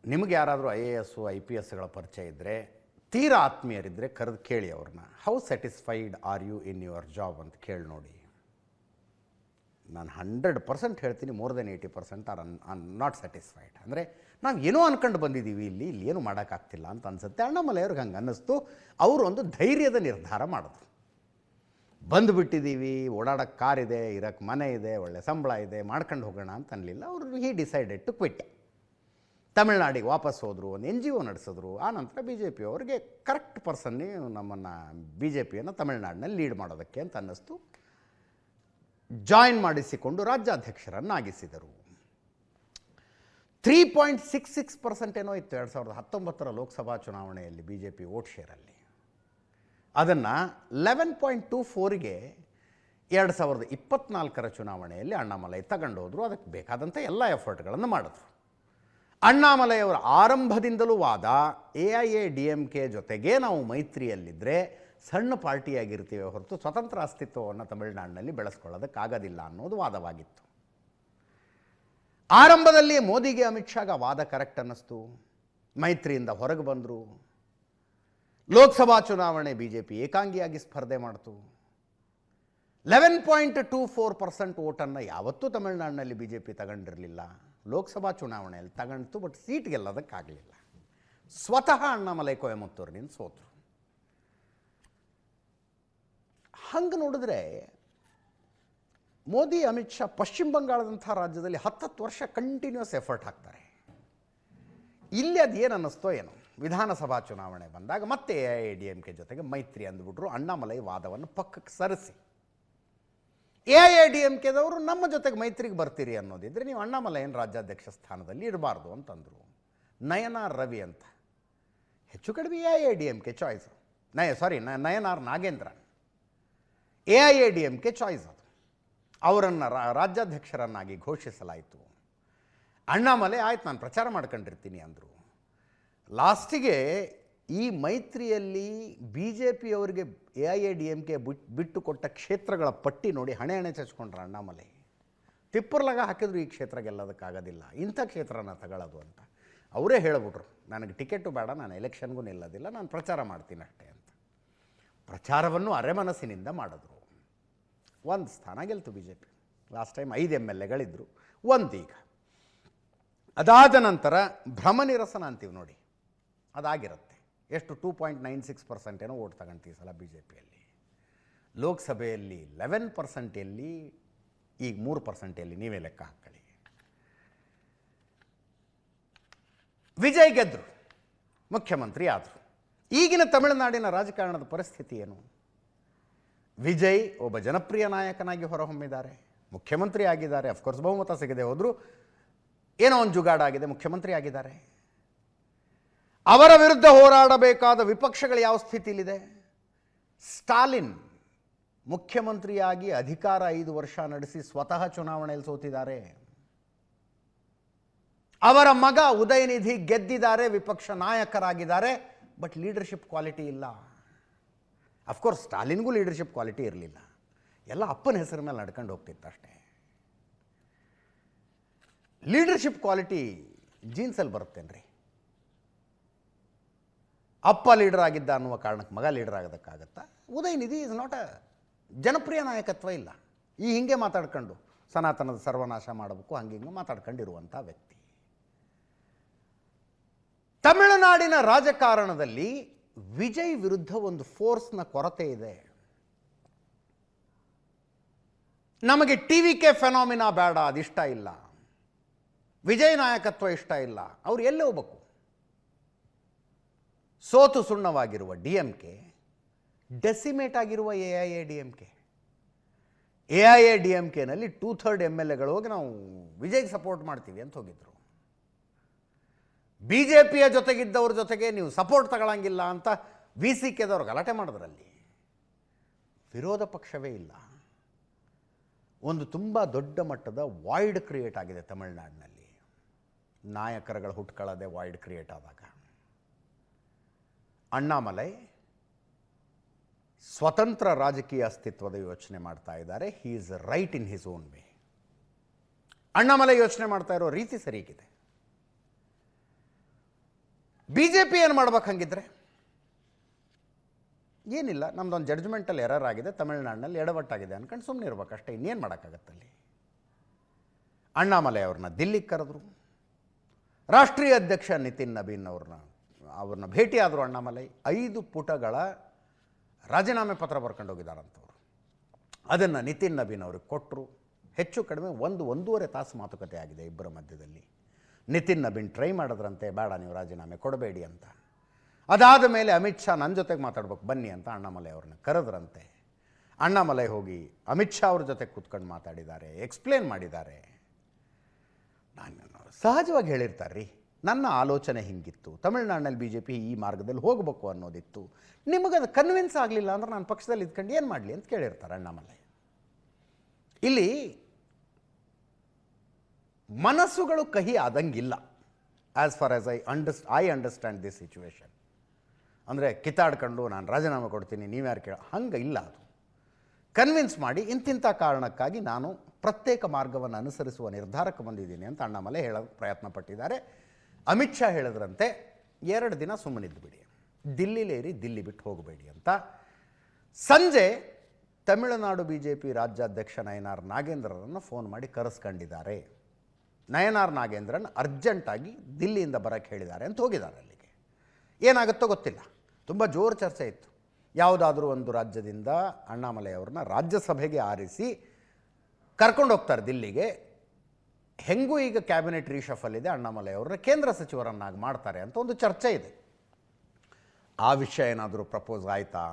ನಿಮಗೆ ಯಾರಾದರೂ IAS IPSಗಳ ಪರಿಚಯ ಇದ್ದರೆ ತೀರಾ ಆತ್ಮೀಯರಿದ್ದರೆ ಕರೆದು ಕೇಳಿ ಅವ್ರನ್ನ, how satisfied are you in your job ಅಂತ ಕೇಳಿ ನೋಡಿ. ನಾನು 100% ಹೇಳ್ತೀನಿ, more than 80% are not satisfied. ಅಂದರೆ ನಾವು ಏನೋ ಅಂದ್ಕೊಂಡು ಬಂದಿದ್ದೀವಿ, ಇಲ್ಲಿ ಏನು ಮಾಡೋಕ್ಕಾಗ್ತಿಲ್ಲ ಅಂತ ಅನಿಸುತ್ತೆ. ಅಣ್ಣಾಮಲೈಯವ್ರಿಗೆ ಹಂಗೆ ಅನ್ನಿಸ್ತು. ಅವರು ಒಂದು ಧೈರ್ಯದ ನಿರ್ಧಾರ ಮಾಡಿದ್ರು. ಬಂದುಬಿಟ್ಟಿದ್ದೀವಿ, ಓಡಾಡೋಕ್ಕೆ ಕಾರ್ ಇದೆ, ಇರೋಕ್ಕೆ ಮನೆ ಇದೆ, ಒಳ್ಳೆ ಸಂಬಳ ಇದೆ, ಮಾಡ್ಕೊಂಡು ಹೋಗೋಣ ಅಂತ ಅನ್ನಲಿಲ್ಲ. ಅವರು ಹಿ ಡಿಸೈಡೆಡ್ ಟು ಕ್ವಿಟ್. ತಮಿಳ್ನಾಡಿಗೆ ವಾಪಸ್ ಹೋದರು, ಒಂದು NGO ನಡೆಸಿದ್ರು. ಆ ನಂತರ BJP ಅವ್ರಿಗೆ ಕರೆಕ್ಟ್ ಪರ್ಸನ್ನೇ ನಮ್ಮನ್ನು BJPಯನ್ನು ತಮಿಳ್ನಾಡಿನಲ್ಲಿ ಲೀಡ್ ಮಾಡೋದಕ್ಕೆ ಅಂತ ಅನ್ನಿಸ್ತು. ಜಾಯಿನ್ ಮಾಡಿಸಿಕೊಂಡು ರಾಜ್ಯಾಧ್ಯಕ್ಷರನ್ನಾಗಿಸಿದರು. 3.66% ಏನೋ ಇತ್ತು 2019 ಲೋಕಸಭಾ ಚುನಾವಣೆಯಲ್ಲಿ BJP ವೋಟ್ ಶೇರಲ್ಲಿ. ಅದನ್ನು 11.24ಗೆ 2024 ಚುನಾವಣೆಯಲ್ಲಿ ಅಣ್ಣಾಮಲೈ ತಗೊಂಡು ಹೋದರು. ಅದಕ್ಕೆ ಬೇಕಾದಂಥ ಎಲ್ಲ ಎಫರ್ಟ್ಗಳನ್ನು ಮಾಡಿದ್ರು. ಅಣ್ಣಾಮಲೈಯವರ ಆರಂಭದಿಂದಲೂ ವಾದ AIADMK ಜೊತೆಗೆ ನಾವು ಮೈತ್ರಿಯಲ್ಲಿದ್ದರೆ ಸಣ್ಣ ಪಾರ್ಟಿಯಾಗಿರ್ತೀವಿ ಹೊರತು ಸ್ವತಂತ್ರ ಅಸ್ತಿತ್ವವನ್ನು ತಮಿಳುನಾಡಿನಲ್ಲಿ ಬೆಳೆಸ್ಕೊಳ್ಳೋದಕ್ಕಾಗೋದಿಲ್ಲ ಅನ್ನೋದು ವಾದವಾಗಿತ್ತು. ಆರಂಭದಲ್ಲಿ ಮೋದಿಗೆ ಅಮಿತ್ ಶಾಗ ವಾದ ಕರೆಕ್ಟ್ ಅನ್ನಿಸ್ತು. ಮೈತ್ರಿಯಿಂದ ಹೊರಗೆ ಬಂದರು. ಲೋಕಸಭಾ ಚುನಾವಣೆ BJP ಏಕಾಂಗಿಯಾಗಿ ಸ್ಪರ್ಧೆ ಮಾಡಿತು. 11.24% ಓಟನ್ನು ಯಾವತ್ತೂ ತಮಿಳುನಾಡಿನಲ್ಲಿ BJP ತಗೊಂಡಿರಲಿಲ್ಲ. ಲೋಕಸಭಾ ಚುನಾವಣೆಯಲ್ಲಿ ತಗೊಂಡಿತು, ಬಟ್ ಸೀಟ್ ಗೆಲ್ಲೋದಕ್ಕಾಗಲಿಲ್ಲ. ಸ್ವತಃ ಅಣ್ಣಾಮಲೈ ಕೊಯಮತ್ತೂರಿನಿಂದ ಸೋತರು. ಹಂಗೆ ನೋಡಿದ್ರೆ ಮೋದಿ ಅಮಿತ್ ಶಾ ಪಶ್ಚಿಮ ಬಂಗಾಳದಂಥ ರಾಜ್ಯದಲ್ಲಿ 10 ವರ್ಷ ಕಂಟಿನ್ಯೂಸ್ ಎಫರ್ಟ್ ಹಾಕ್ತಾರೆ. ಇಲ್ಲಿ ಅದು ಏನು ಅನ್ನಿಸ್ತೋ ಏನೋ, ವಿಧಾನಸಭಾ ಚುನಾವಣೆ ಬಂದಾಗ ಮತ್ತೆ AIADMK ಜೊತೆಗೆ ಮೈತ್ರಿ ಅಂದ್ಬಿಟ್ರು. ಅಣ್ಣಾಮಲೈ ವಾದವನ್ನು ಪಕ್ಕಕ್ಕೆ ಸರಿಸಿ AIADMKದವರು ನಮ್ಮ ಜೊತೆಗೆ ಮೈತ್ರಿಗೆ ಬರ್ತೀರಿ ಅನ್ನೋದಿದ್ರೆ ನೀವು ಅಣ್ಣಾಮಲೈನ ರಾಜ್ಯಾಧ್ಯಕ್ಷ ಸ್ಥಾನದಲ್ಲಿ ಇರಬಾರ್ದು ಅಂತಂದರು. ನಯನಾರ್ ರವಿ ಅಂತ ಹೆಚ್ಚು ಕಡಿಮೆ AIADMK choice. Nainar Nagendran AIADMK choice. ಅದು ಅವರನ್ನು ರಾಜ್ಯಾಧ್ಯಕ್ಷರನ್ನಾಗಿ ಘೋಷಿಸಲಾಯಿತು. ಅಣ್ಣಾಮಲೈ ಆಯ್ತು ನಾನು ಪ್ರಚಾರ ಮಾಡ್ಕೊಂಡಿರ್ತೀನಿ ಅಂದರು. ಲಾಸ್ಟಿಗೆ ಈ ಮೈತ್ರಿಯಲ್ಲಿ BJP ಅವರಿಗೆ AIADMK ಬಿಟ್ಟು ಕೊಟ್ಟ ಕ್ಷೇತ್ರಗಳ ಪಟ್ಟಿ ನೋಡಿ ಹಣೆ ಚಚ್ಕೊಂಡ್ರೆ ಅಣ್ಣಾಮಲೈ. ತಿಪ್ಪರ್ಲಾಗ ಹಾಕಿದ್ರು ಈ ಕ್ಷೇತ್ರ ಗೆಲ್ಲೋದಕ್ಕಾಗೋದಿಲ್ಲ, ಇಂಥ ಕ್ಷೇತ್ರನ ತಗೊಳ್ಳೋದು ಅಂತ. ಅವರೇ ಹೇಳಿಬಿಟ್ರು, ನನಗೆ ಟಿಕೆಟು ಬೇಡ, ನಾನು ಎಲೆಕ್ಷನ್ಗೂ ನಿಲ್ಲೋದಿಲ್ಲ, ನಾನು ಪ್ರಚಾರ ಮಾಡ್ತೀನಿ ಅಷ್ಟೇ ಅಂತ. ಪ್ರಚಾರವನ್ನು ಅರೆಮನಸ್ಸಿನಿಂದ ಮಾಡಿದ್ರು. 1 ಸ್ಥಾನ ಗೆಲ್ತು BJP. ಲಾಸ್ಟ್ ಟೈಮ್ 5 MLAಗಳಿದ್ದರು, 1 ಈಗ. ಅದಾದ ನಂತರ ಭ್ರಮನಿರಸನ ಅಂತೀವಿ ನೋಡಿ, ಅದಾಗಿರುತ್ತೆ. ಎಷ್ಟು 2.96% ಏನೋ ಓಟ್ ತಗೊಂತೀವಿ ಸಲ BJPಯಲ್ಲಿ. ಲೋಕಸಭೆಯಲ್ಲಿ 11% ಎಲ್ಲಿ, ಈಗ 3% ಎಲ್ಲಿ, ನೀವೇ ಲೆಕ್ಕ ಹಾಕೊಳ್ಳಿ. ವಿಜಯ್ ಗೆದ್ದರು, ಮುಖ್ಯಮಂತ್ರಿ ಆದರು. ಈಗಿನ ತಮಿಳುನಾಡಿನ ರಾಜಕಾರಣದ ಪರಿಸ್ಥಿತಿ ಏನು? ವಿಜಯ್ ಒಬ್ಬ ಜನಪ್ರಿಯ ನಾಯಕನಾಗಿ ಹೊರಹೊಮ್ಮಿದ್ದಾರೆ, ಮುಖ್ಯಮಂತ್ರಿ ಆಗಿದ್ದಾರೆ. ಅಫ್ಕೋರ್ಸ್ ಬಹುಮತ ಸಿಗದೆ ಹೋದರೂ ಏನೋ ಒಂದು ಜುಗಾಡ ಆಗಿದೆ, ಮುಖ್ಯಮಂತ್ರಿ ಆಗಿದ್ದಾರೆ. ಅವರ ವಿರುದ್ಧ ಹೋರಾಡಬೇಕಾದ ವಿಪಕ್ಷಗಳು ಯಾವ ಸ್ಥಿತಿಲಿದೆ? ಸ್ಟಾಲಿನ್ ಮುಖ್ಯಮಂತ್ರಿಯಾಗಿ ಅಧಿಕಾರ 5 ವರ್ಷ ನಡೆಸಿ ಸ್ವತಃ ಚುನಾವಣೆಯಲ್ಲಿ ಸೋತಿದ್ದಾರೆ. ಅವರ ಮಗ ಉದಯನಿಧಿ ಗೆದ್ದಿದ್ದಾರೆ, ವಿಪಕ್ಷ ನಾಯಕರಾಗಿದ್ದಾರೆ, ಬಟ್ ಲೀಡರ್ಶಿಪ್ ಕ್ವಾಲಿಟಿ ಇಲ್ಲ. ಅಫ್ಕೋರ್ಸ್ ಸ್ಟಾಲಿನ್ಗೂ ಲೀಡರ್ಶಿಪ್ ಕ್ವಾಲಿಟಿ ಇರಲಿಲ್ಲ, ಎಲ್ಲ ಅಪ್ಪನ ಹೆಸರ ಮೇಲೆ ನಡ್ಕೊಂಡು ಹೋಗ್ತಿತ್ತು ಅಷ್ಟೇ. ಲೀಡರ್ಶಿಪ್ ಕ್ವಾಲಿಟಿ ಜೀನ್ಸಲ್ಲಿ ಬರುತ್ತೇನ್ರಿ? ಅಪ್ಪ ಲೀಡರ್ ಆಗಿದ್ದ ಅನ್ನುವ ಕಾರಣಕ್ಕೆ ಮಗ ಲೀಡರ್ ಆಗೋದಕ್ಕಾಗತ್ತಾ? ಉದಯನಿಧಿ ಇಸ್ ನಾಟ್ ಅ ಜನಪ್ರಿಯ ನಾಯಕತ್ವ ಇಲ್ಲ. ಈ ಹಿಂಗೆ ಮಾತಾಡ್ಕೊಂಡು ಸನಾತನದ ಸರ್ವನಾಶ ಮಾಡಬೇಕು ಹಂಗೆ ಮಾತಾಡ್ಕೊಂಡಿರುವಂಥ ವ್ಯಕ್ತಿ. ತಮಿಳುನಾಡಿನ ರಾಜಕಾರಣದಲ್ಲಿ ವಿಜಯ್ ವಿರುದ್ಧ ಒಂದು ಫೋರ್ಸ್ನ ಕೊರತೆ ಇದೆ. ನಮಗೆ TVK ಫೆನಾಮಿನಾ ಬೇಡ, ಅದಿಷ್ಟ ಇಲ್ಲ. ವಿಜಯ್ ನಾಯಕತ್ವ ಇಷ್ಟ ಇಲ್ಲ. ಅವ್ರು ಎಲ್ಲೇ ಹೋಗ್ಬೇಕು? ಸೋತು ಸುಣ್ಣವಾಗಿರುವ DMK, ಡೆಸಿಮೇಟ್ ಆಗಿರುವ AIADMK. AIADMKನಲ್ಲಿ 2/3 MLAಗಳು ಹೋಗಿ ನಾವು ವಿಜಯ್ಗೆ ಸಪೋರ್ಟ್ ಮಾಡ್ತೀವಿ ಅಂತ ಹೋಗಿದ್ರು. BJPಯ ಜೊತೆಗಿದ್ದವ್ರ ಜೊತೆಗೆ ನೀವು ಸಪೋರ್ಟ್ ತಗೊಳ್ಳಂಗಿಲ್ಲ ಅಂತ VCKದವ್ರು ಗಲಾಟೆ ಮಾಡಿದ್ರಲ್ಲಿ. ವಿರೋಧ ಪಕ್ಷವೇ ಇಲ್ಲ. ಒಂದು ತುಂಬ ದೊಡ್ಡ ಮಟ್ಟದ ವಾಯ್ಡ್ ಕ್ರಿಯೇಟ್ ಆಗಿದೆ ತಮಿಳುನಾಡಿನಲ್ಲಿ. ನಾಯಕರುಗಳು ಹುಟ್ಕೊಳ್ಳೋದೆ ವಾಯ್ಡ್ ಕ್ರಿಯೇಟ್ ಆದಾಗ. ಅಣ್ಣಾಮಲೈ ಸ್ವತಂತ್ರ ರಾಜಕೀಯ ಅಸ್ತಿತ್ವದ ಯೋಚನೆ ಮಾಡ್ತಾ ಇದ್ದಾರೆ. He is right in his own way. Annamalai ಯೋಚನೆ ಮಾಡ್ತಾ ಇರೋ ರೀತಿ ಸರಿಗಿದೆ. BJP ಏನು ಮಾಡ್ಬೇಕು ಹಂಗಿದ್ರೆ? ಏನಿಲ್ಲ, ನಮ್ಮದೊಂದು ಜಡ್ಜ್ಮೆಂಟಲ್ಲಿ ಎರರ್ ಆಗಿದೆ, ತಮಿಳುನಾಡಿನಲ್ಲಿ ಎಡವಟ್ಟಾಗಿದೆ ಅಂದ್ಕೊಂಡು ಸುಮ್ಮನೆ ಇರ್ಬೇಕು ಅಷ್ಟೇ, ಇನ್ನೇನು ಮಾಡೋಕ್ಕಾಗತ್ತಲ್ಲಿ. ಅಣ್ಣಾಮಲೈ ಅವ್ರನ್ನ ದಿಲ್ಲಿಗೆ ಕರೆದ್ರು. ರಾಷ್ಟ್ರೀಯ ಅಧ್ಯಕ್ಷ ನಿತಿನ್ ನಬೀನ್ ಅವ್ರನ್ನ ಭೇಟಿಯಾದರು ಅಣ್ಣಾಮಲೈ. 5 ಪುಟಗಳ ರಾಜೀನಾಮೆ ಪತ್ರ ಬರ್ಕೊಂಡು ಹೋಗಿದ್ದಾರಂಥವ್ರು. ಅದನ್ನು ನಿತಿನ್ ನಬೀನ್ ಅವ್ರಿಗೆ ಕೊಟ್ಟರು. ಹೆಚ್ಚು ಕಡಿಮೆ 1-1.5 ತಾಸು ಮಾತುಕತೆ ಆಗಿದೆ ಇಬ್ಬರ ಮಧ್ಯದಲ್ಲಿ. ನಿತಿನ್ ನಬೀನ್ ಟ್ರೈ ಮಾಡಿದ್ರಂತೆ, ಬೇಡ ನೀವು ರಾಜೀನಾಮೆ ಕೊಡಬೇಡಿ ಅಂತ. ಅದಾದ ಮೇಲೆ ಅಮಿತ್ ಶಾ ನನ್ನ ಜೊತೆಗೆ ಮಾತಾಡ್ಬೇಕು ಬನ್ನಿ ಅಂತ ಅಣ್ಣಾಮಲೈ ಅವ್ರನ್ನ ಕರೆದ್ರಂತೆ. ಅಣ್ಣಾಮಲೈ ಹೋಗಿ ಅಮಿತ್ ಶಾ ಅವ್ರ ಜೊತೆ ಕೂತ್ಕೊಂಡು ಮಾತಾಡಿದ್ದಾರೆ, ಎಕ್ಸ್ಪ್ಲೇನ್ ಮಾಡಿದ್ದಾರೆ. ನಾನು ಸಹಜವಾಗಿ ಹೇಳಿರ್ತಾರೆ ರೀ, ನನ್ನ ಆಲೋಚನೆ ಹಿಂಗಿತ್ತು, ತಮಿಳುನಾಡಿನಲ್ಲಿ BJP ಈ ಮಾರ್ಗದಲ್ಲಿ ಹೋಗಬೇಕು ಅನ್ನೋದಿತ್ತು, ನಿಮಗದು ಕನ್ವಿನ್ಸ್ ಆಗಲಿಲ್ಲ ಅಂದ್ರೆ ನಾನು ಪಕ್ಷದಲ್ಲಿ ಇದ್ಕೊಂಡು ಏನು ಮಾಡಲಿ ಅಂತ ಕೇಳಿರ್ತಾರೆ ಅಣ್ಣಾಮಲೈ. ಇಲ್ಲಿ ಮನಸ್ಸುಗಳು ಕಹಿ ಆದಂಗಿಲ್ಲ, as far as I understand this situation. ಅಂದರೆ ಕಿತ್ತಾಡ್ಕೊಂಡು ನಾನು ರಾಜೀನಾಮೆ ಕೊಡ್ತೀನಿ, ನೀವ್ಯಾರು ಕೇಳ, ಹಂಗೆ ಇಲ್ಲ. ಅದು ಕನ್ವಿನ್ಸ್ ಮಾಡಿ ಇಂತಿಂಥ ಕಾರಣಕ್ಕಾಗಿ ನಾನು ಪ್ರತ್ಯೇಕ ಮಾರ್ಗವನ್ನು ಅನುಸರಿಸುವ ನಿರ್ಧಾರಕ್ಕೆ ಬಂದಿದ್ದೀನಿ ಅಂತ ಅಣ್ಣಾಮಲೈ ಹೇಳೋಕ್ಕೆ ಪ್ರಯತ್ನ ಪಟ್ಟಿದ್ದಾರೆ. ಅಮಿತ್ ಶಾ ಹೇಳಿದ್ರಂತೆ 2 ದಿನ ಸುಮ್ಮನಿದ್ದು ಬಿಡಿ, ದಿಲ್ಲಿಲೇರಿ ದಿಲ್ಲಿ ಬಿಟ್ಟು ಹೋಗಬೇಡಿ ಅಂತ. ಸಂಜೆ ತಮಿಳುನಾಡು BJP ರಾಜ್ಯಾಧ್ಯಕ್ಷ ನಯನಾರ್ ನಾಗೇಂದ್ರರನ್ನು ಫೋನ್ ಮಾಡಿ ಕರೆಸ್ಕೊಂಡಿದ್ದಾರೆ. ನಯನಾರ್ ನಾಗೇಂದ್ರನ್ ಅರ್ಜೆಂಟಾಗಿ ದಿಲ್ಲಿಯಿಂದ ಬರೋಕ್ಕೆ ಹೇಳಿದ್ದಾರೆ ಅಂತ ಹೋಗಿದ್ದಾರೆ ಅಲ್ಲಿಗೆ. ಏನಾಗುತ್ತೋ ಗೊತ್ತಿಲ್ಲ, ತುಂಬ ಜೋರು ಚರ್ಚೆ ಇತ್ತು. ಯಾವುದಾದ್ರೂ ಒಂದು ರಾಜ್ಯದಿಂದ ಅಣ್ಣಾಮಲೈ ಅವ್ರನ್ನ ರಾಜ್ಯಸಭೆಗೆ ಆರಿಸಿ ಕರ್ಕೊಂಡು ಹೋಗ್ತಾರೆ ದಿಲ್ಲಿಗೆ. ಹೆಂಗೂ ಈಗ ಕ್ಯಾಬಿನೆಟ್ ರೀಶಫಲ್ ಇದೆ, ಅಣ್ಣಾಮಲೈ ಅವ್ರನ್ನ ಕೇಂದ್ರ ಸಚಿವರನ್ನಾಗಿ ಮಾಡ್ತಾರೆ ಅಂತ ಒಂದು ಚರ್ಚೆ ಇದೆ. ಆ ವಿಷಯ ಏನಾದರೂ ಪ್ರಪೋಸ್ ಆಯಿತಾ,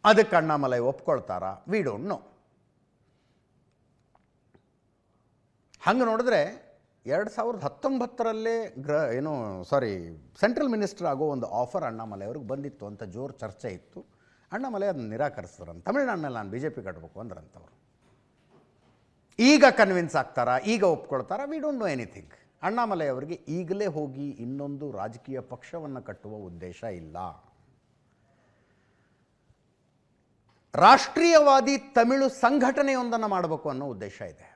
ಅದಕ್ಕೆ ಅಣ್ಣಾಮಲೈ ಒಪ್ಕೊಳ್ತಾರಾ, ವಿ ಡೋಂಟ್ ನೋ. ಹಂಗೆ ನೋಡಿದ್ರೆ 2019ರಲ್ಲೇ ಸೆಂಟ್ರಲ್ ಮಿನಿಸ್ಟರ್ ಆಗೋ ಒಂದು ಆಫರ್ ಅಣ್ಣಾಮಲೈ ಅವ್ರಿಗೆ ಬಂದಿತ್ತು ಅಂತ ಜೋರು ಚರ್ಚೆ ಇತ್ತು. ಅಣ್ಣಾಮಲೈ ಅದನ್ನು ನಿರಾಕರಿಸಿದ್ರಂತ. ತಮಿಳುನಾಡಿನಲ್ಲಿ ನಾನು BJP ಕಟ್ಟಬೇಕು ಅಂದ್ರಂಥವ್ರು. ಈಗ ಕನ್ವಿನ್ಸ್ ಆಗ್ತಾರಾ, ಈಗ ಒಪ್ಕೊಳ್ತಾರಾ, we don't know anything. Annamalai ಅವರಿಗೆ ಈಗಲೇ ಹೋಗಿ ಇನ್ನೊಂದು ರಾಜಕೀಯ ಪಕ್ಷವನ್ನು ಕಟ್ಟುವ ಉದ್ದೇಶ ಇಲ್ಲ. ರಾಷ್ಟ್ರೀಯವಾದಿ ತಮಿಳು ಸಂಘಟನೆಯೊಂದನ್ನು ಮಾಡಬೇಕು ಅನ್ನೋ ಉದ್ದೇಶ ಇದೆ.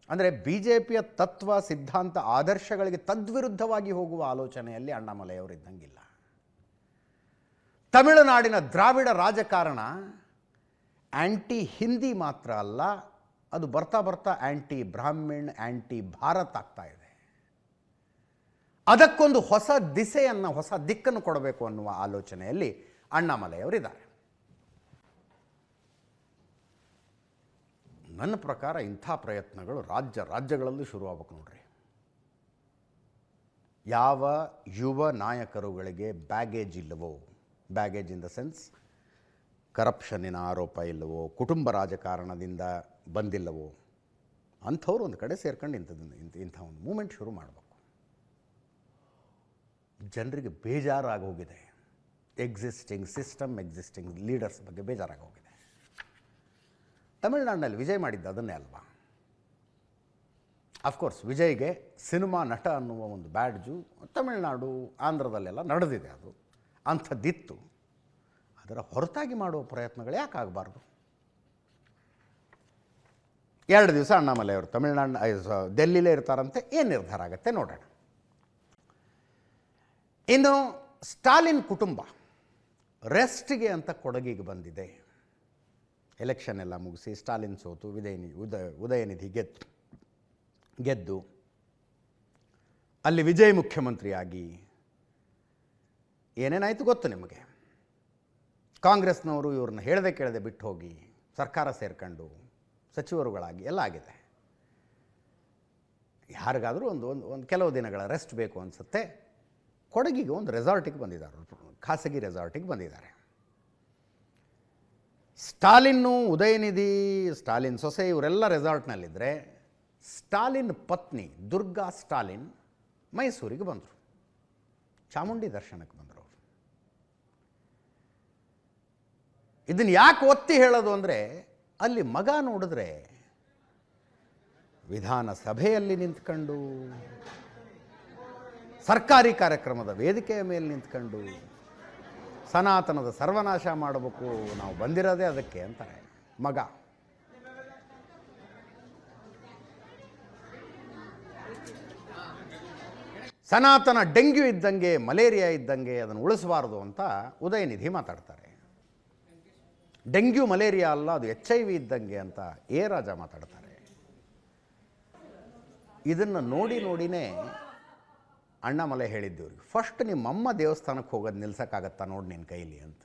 ಅಂದರೆ BJPಯ ತತ್ವ, ಸಿದ್ಧಾಂತ, ಆದರ್ಶಗಳಿಗೆ ತದ್ವಿರುದ್ಧವಾಗಿ ಹೋಗುವ ಆಲೋಚನೆಯಲ್ಲಿ ಅಣ್ಣಾಮಲೈ ಅವರು ಇದ್ದಂಗಿಲ್ಲ. ತಮಿಳುನಾಡಿನ ದ್ರಾವಿಡ ರಾಜಕಾರಣ ಆ್ಯಂಟಿ ಹಿಂದಿ ಮಾತ್ರ ಅಲ್ಲ, ಅದು ಬರ್ತಾ ಬರ್ತಾ ಆ್ಯಂಟಿ ಬ್ರಾಹ್ಮಿಣ್, ಆ್ಯಂಟಿ ಭಾರತ್ ಆಗ್ತಾ ಇದೆ. ಅದಕ್ಕೊಂದು ಹೊಸ ದಿಸೆಯನ್ನು, ಹೊಸ ದಿಕ್ಕನ್ನು ಕೊಡಬೇಕು ಅನ್ನುವ ಆಲೋಚನೆಯಲ್ಲಿ ಅಣ್ಣಾಮಲೈ ಅವರಿದ್ದಾರೆ. ನನ್ನ ಪ್ರಕಾರ ಇಂಥ ಪ್ರಯತ್ನಗಳು ರಾಜ್ಯಗಳಲ್ಲಿ ಶುರುವಾಗಬೇಕು ನೋಡ್ರಿ. ಯಾವ ಯುವ ನಾಯಕರುಗಳಿಗೆ ಬ್ಯಾಗೇಜ್ ಇಲ್ಲವೋ, ಬ್ಯಾಗೇಜ್ ಇನ್ ದ ಸೆನ್ಸ್ ಕರಪ್ಷನ್ನಿನ ಆರೋಪ ಇಲ್ಲವೋ, ಕುಟುಂಬ ರಾಜಕಾರಣದಿಂದ ಬಂದಿಲ್ಲವೋ, ಅಂಥವ್ರು ಒಂದು ಕಡೆ ಸೇರ್ಕೊಂಡು ಇಂಥ ಒಂದು ಮೂಮೆಂಟ್ ಶುರು ಮಾಡಬೇಕು. ಜನರಿಗೆ ಬೇಜಾರಾಗಿ ಹೋಗಿದೆ, ಎಕ್ಸಿಸ್ಟಿಂಗ್ ಸಿಸ್ಟಮ್, ಎಕ್ಸಿಸ್ಟಿಂಗ್ ಲೀಡರ್ಸ್ ಬಗ್ಗೆ ಬೇಜಾರಾಗಿ ಹೋಗಿದೆ. ತಮಿಳುನಾಡಿನಲ್ಲಿ ವಿಜಯ್ ಮಾಡಿದ್ದು ಅದನ್ನೇ ಅಲ್ವಾ. ಅಫ್ಕೋರ್ಸ್ ವಿಜಯ್ಗೆ ಸಿನಿಮಾ ನಟ ಅನ್ನುವ ಒಂದು ಬ್ಯಾಡ್ಜು ತಮಿಳುನಾಡು, ಆಂಧ್ರದಲ್ಲೆಲ್ಲ ನಡೆದಿದೆ, ಅದು ಅಂಥದ್ದಿತ್ತು. ಅದರ ಹೊರತಾಗಿ ಮಾಡುವ ಪ್ರಯತ್ನಗಳು ಯಾಕೆ ಆಗಬಾರ್ದು? 2 ದಿವಸ ಅಣ್ಣಾಮಲೈ ಅವರು ಡೆಲ್ಲಿಲೇ ಇರ್ತಾರಂತೆ. ಏನು ನಿರ್ಧಾರ ಆಗುತ್ತೆ ನೋಡೋಣ. ಇನ್ನು ಸ್ಟಾಲಿನ್ ಕುಟುಂಬ ರೆಸ್ಟ್ಗೆ ಅಂತ ಕೊಡಗಿಗೆ ಬಂದಿದೆ. ಎಲೆಕ್ಷನ್ ಎಲ್ಲ ಮುಗಿಸಿ ಸ್ಟಾಲಿನ್ ಸೋತು ಉದಯನಿಧಿ ಗೆದ್ದು ಅಲ್ಲಿ ವಿಜಯ್ ಮುಖ್ಯಮಂತ್ರಿಯಾಗಿ ಏನೇನಾಯಿತು ಗೊತ್ತು ನಿಮಗೆ. ಕಾಂಗ್ರೆಸ್ನವರು ಇವ್ರನ್ನ ಹೇಳದೆ ಕೇಳದೆ ಬಿಟ್ಟು ಹೋಗಿ ಸರ್ಕಾರ ಸೇರ್ಕೊಂಡು ಸಚಿವರುಗಳಾಗಿ ಎಲ್ಲ ಆಗಿದೆ. ಯಾರಿಗಾದರೂ ಒಂದು ಕೆಲವು ದಿನಗಳ ರೆಸ್ಟ್ ಬೇಕು ಅನಿಸುತ್ತೆ. ಕೊಡಗಿಗೆ ಒಂದು ರೆಸಾರ್ಟಿಗೆ ಬಂದಿದ್ದಾರೆ, ಖಾಸಗಿ ರೆಸಾರ್ಟಿಗೆ ಬಂದಿದ್ದಾರೆ. ಸ್ಟಾಲಿನ್ನು, ಉದಯನಿಧಿ, ಸ್ಟಾಲಿನ್ ಸೊಸೆ ಇವರೆಲ್ಲ ರೆಸಾರ್ಟ್ನಲ್ಲಿದ್ದರೆ, ಸ್ಟಾಲಿನ್ ಪತ್ನಿ ದುರ್ಗಾ ಸ್ಟಾಲಿನ್ ಮೈಸೂರಿಗೆ ಬಂದರು, ಚಾಮುಂಡಿ ದರ್ಶನಕ್ಕೆ ಬಂದರು. ಇದನ್ನು ಯಾಕೆ ಒತ್ತಿ ಹೇಳೋದು ಅಂದರೆ, ಅಲ್ಲಿ ಮಗ ನೋಡಿದ್ರೆ ವಿಧಾನಸಭೆಯಲ್ಲಿ ನಿಂತ್ಕೊಂಡು, ಸರ್ಕಾರಿ ಕಾರ್ಯಕ್ರಮದ ವೇದಿಕೆಯ ಮೇಲೆ ನಿಂತ್ಕೊಂಡು ಸನಾತನದ ಸರ್ವನಾಶ ಮಾಡಬೇಕು, ನಾವು ಬಂದಿರೋದೇ ಅದಕ್ಕೆ ಅಂತಾರೆ ಮಗ. ಸನಾತನ ಡೆಂಗ್ಯೂ ಇದ್ದಂಗೆ, ಮಲೇರಿಯಾ ಇದ್ದಂಗೆ, ಅದನ್ನು ಉಳಿಸಬಾರ್ದು ಅಂತ ಉದಯನಿಧಿ ಮಾತಾಡ್ತಾರೆ. ಡೆಂಗ್ಯೂ ಮಲೇರಿಯಾ ಅಲ್ಲ, ಅದು HIV ಇದ್ದಂಗೆ ಅಂತ ಎ ರಾಜ ಮಾತಾಡ್ತಾರೆ. ಇದನ್ನು ನೋಡಿನೇ ಅಣ್ಣಾಮಲೈ ಹೇಳಿದ್ದೀವ್ರಿ, ಫಸ್ಟ್ ನಿಮ್ಮಮ್ಮ ದೇವಸ್ಥಾನಕ್ಕೆ ಹೋಗೋದು ನಿಲ್ಸೋಕ್ಕಾಗತ್ತಾ ನೋಡಿ ನಿನ್ನ ಕೈಲಿ ಅಂತ.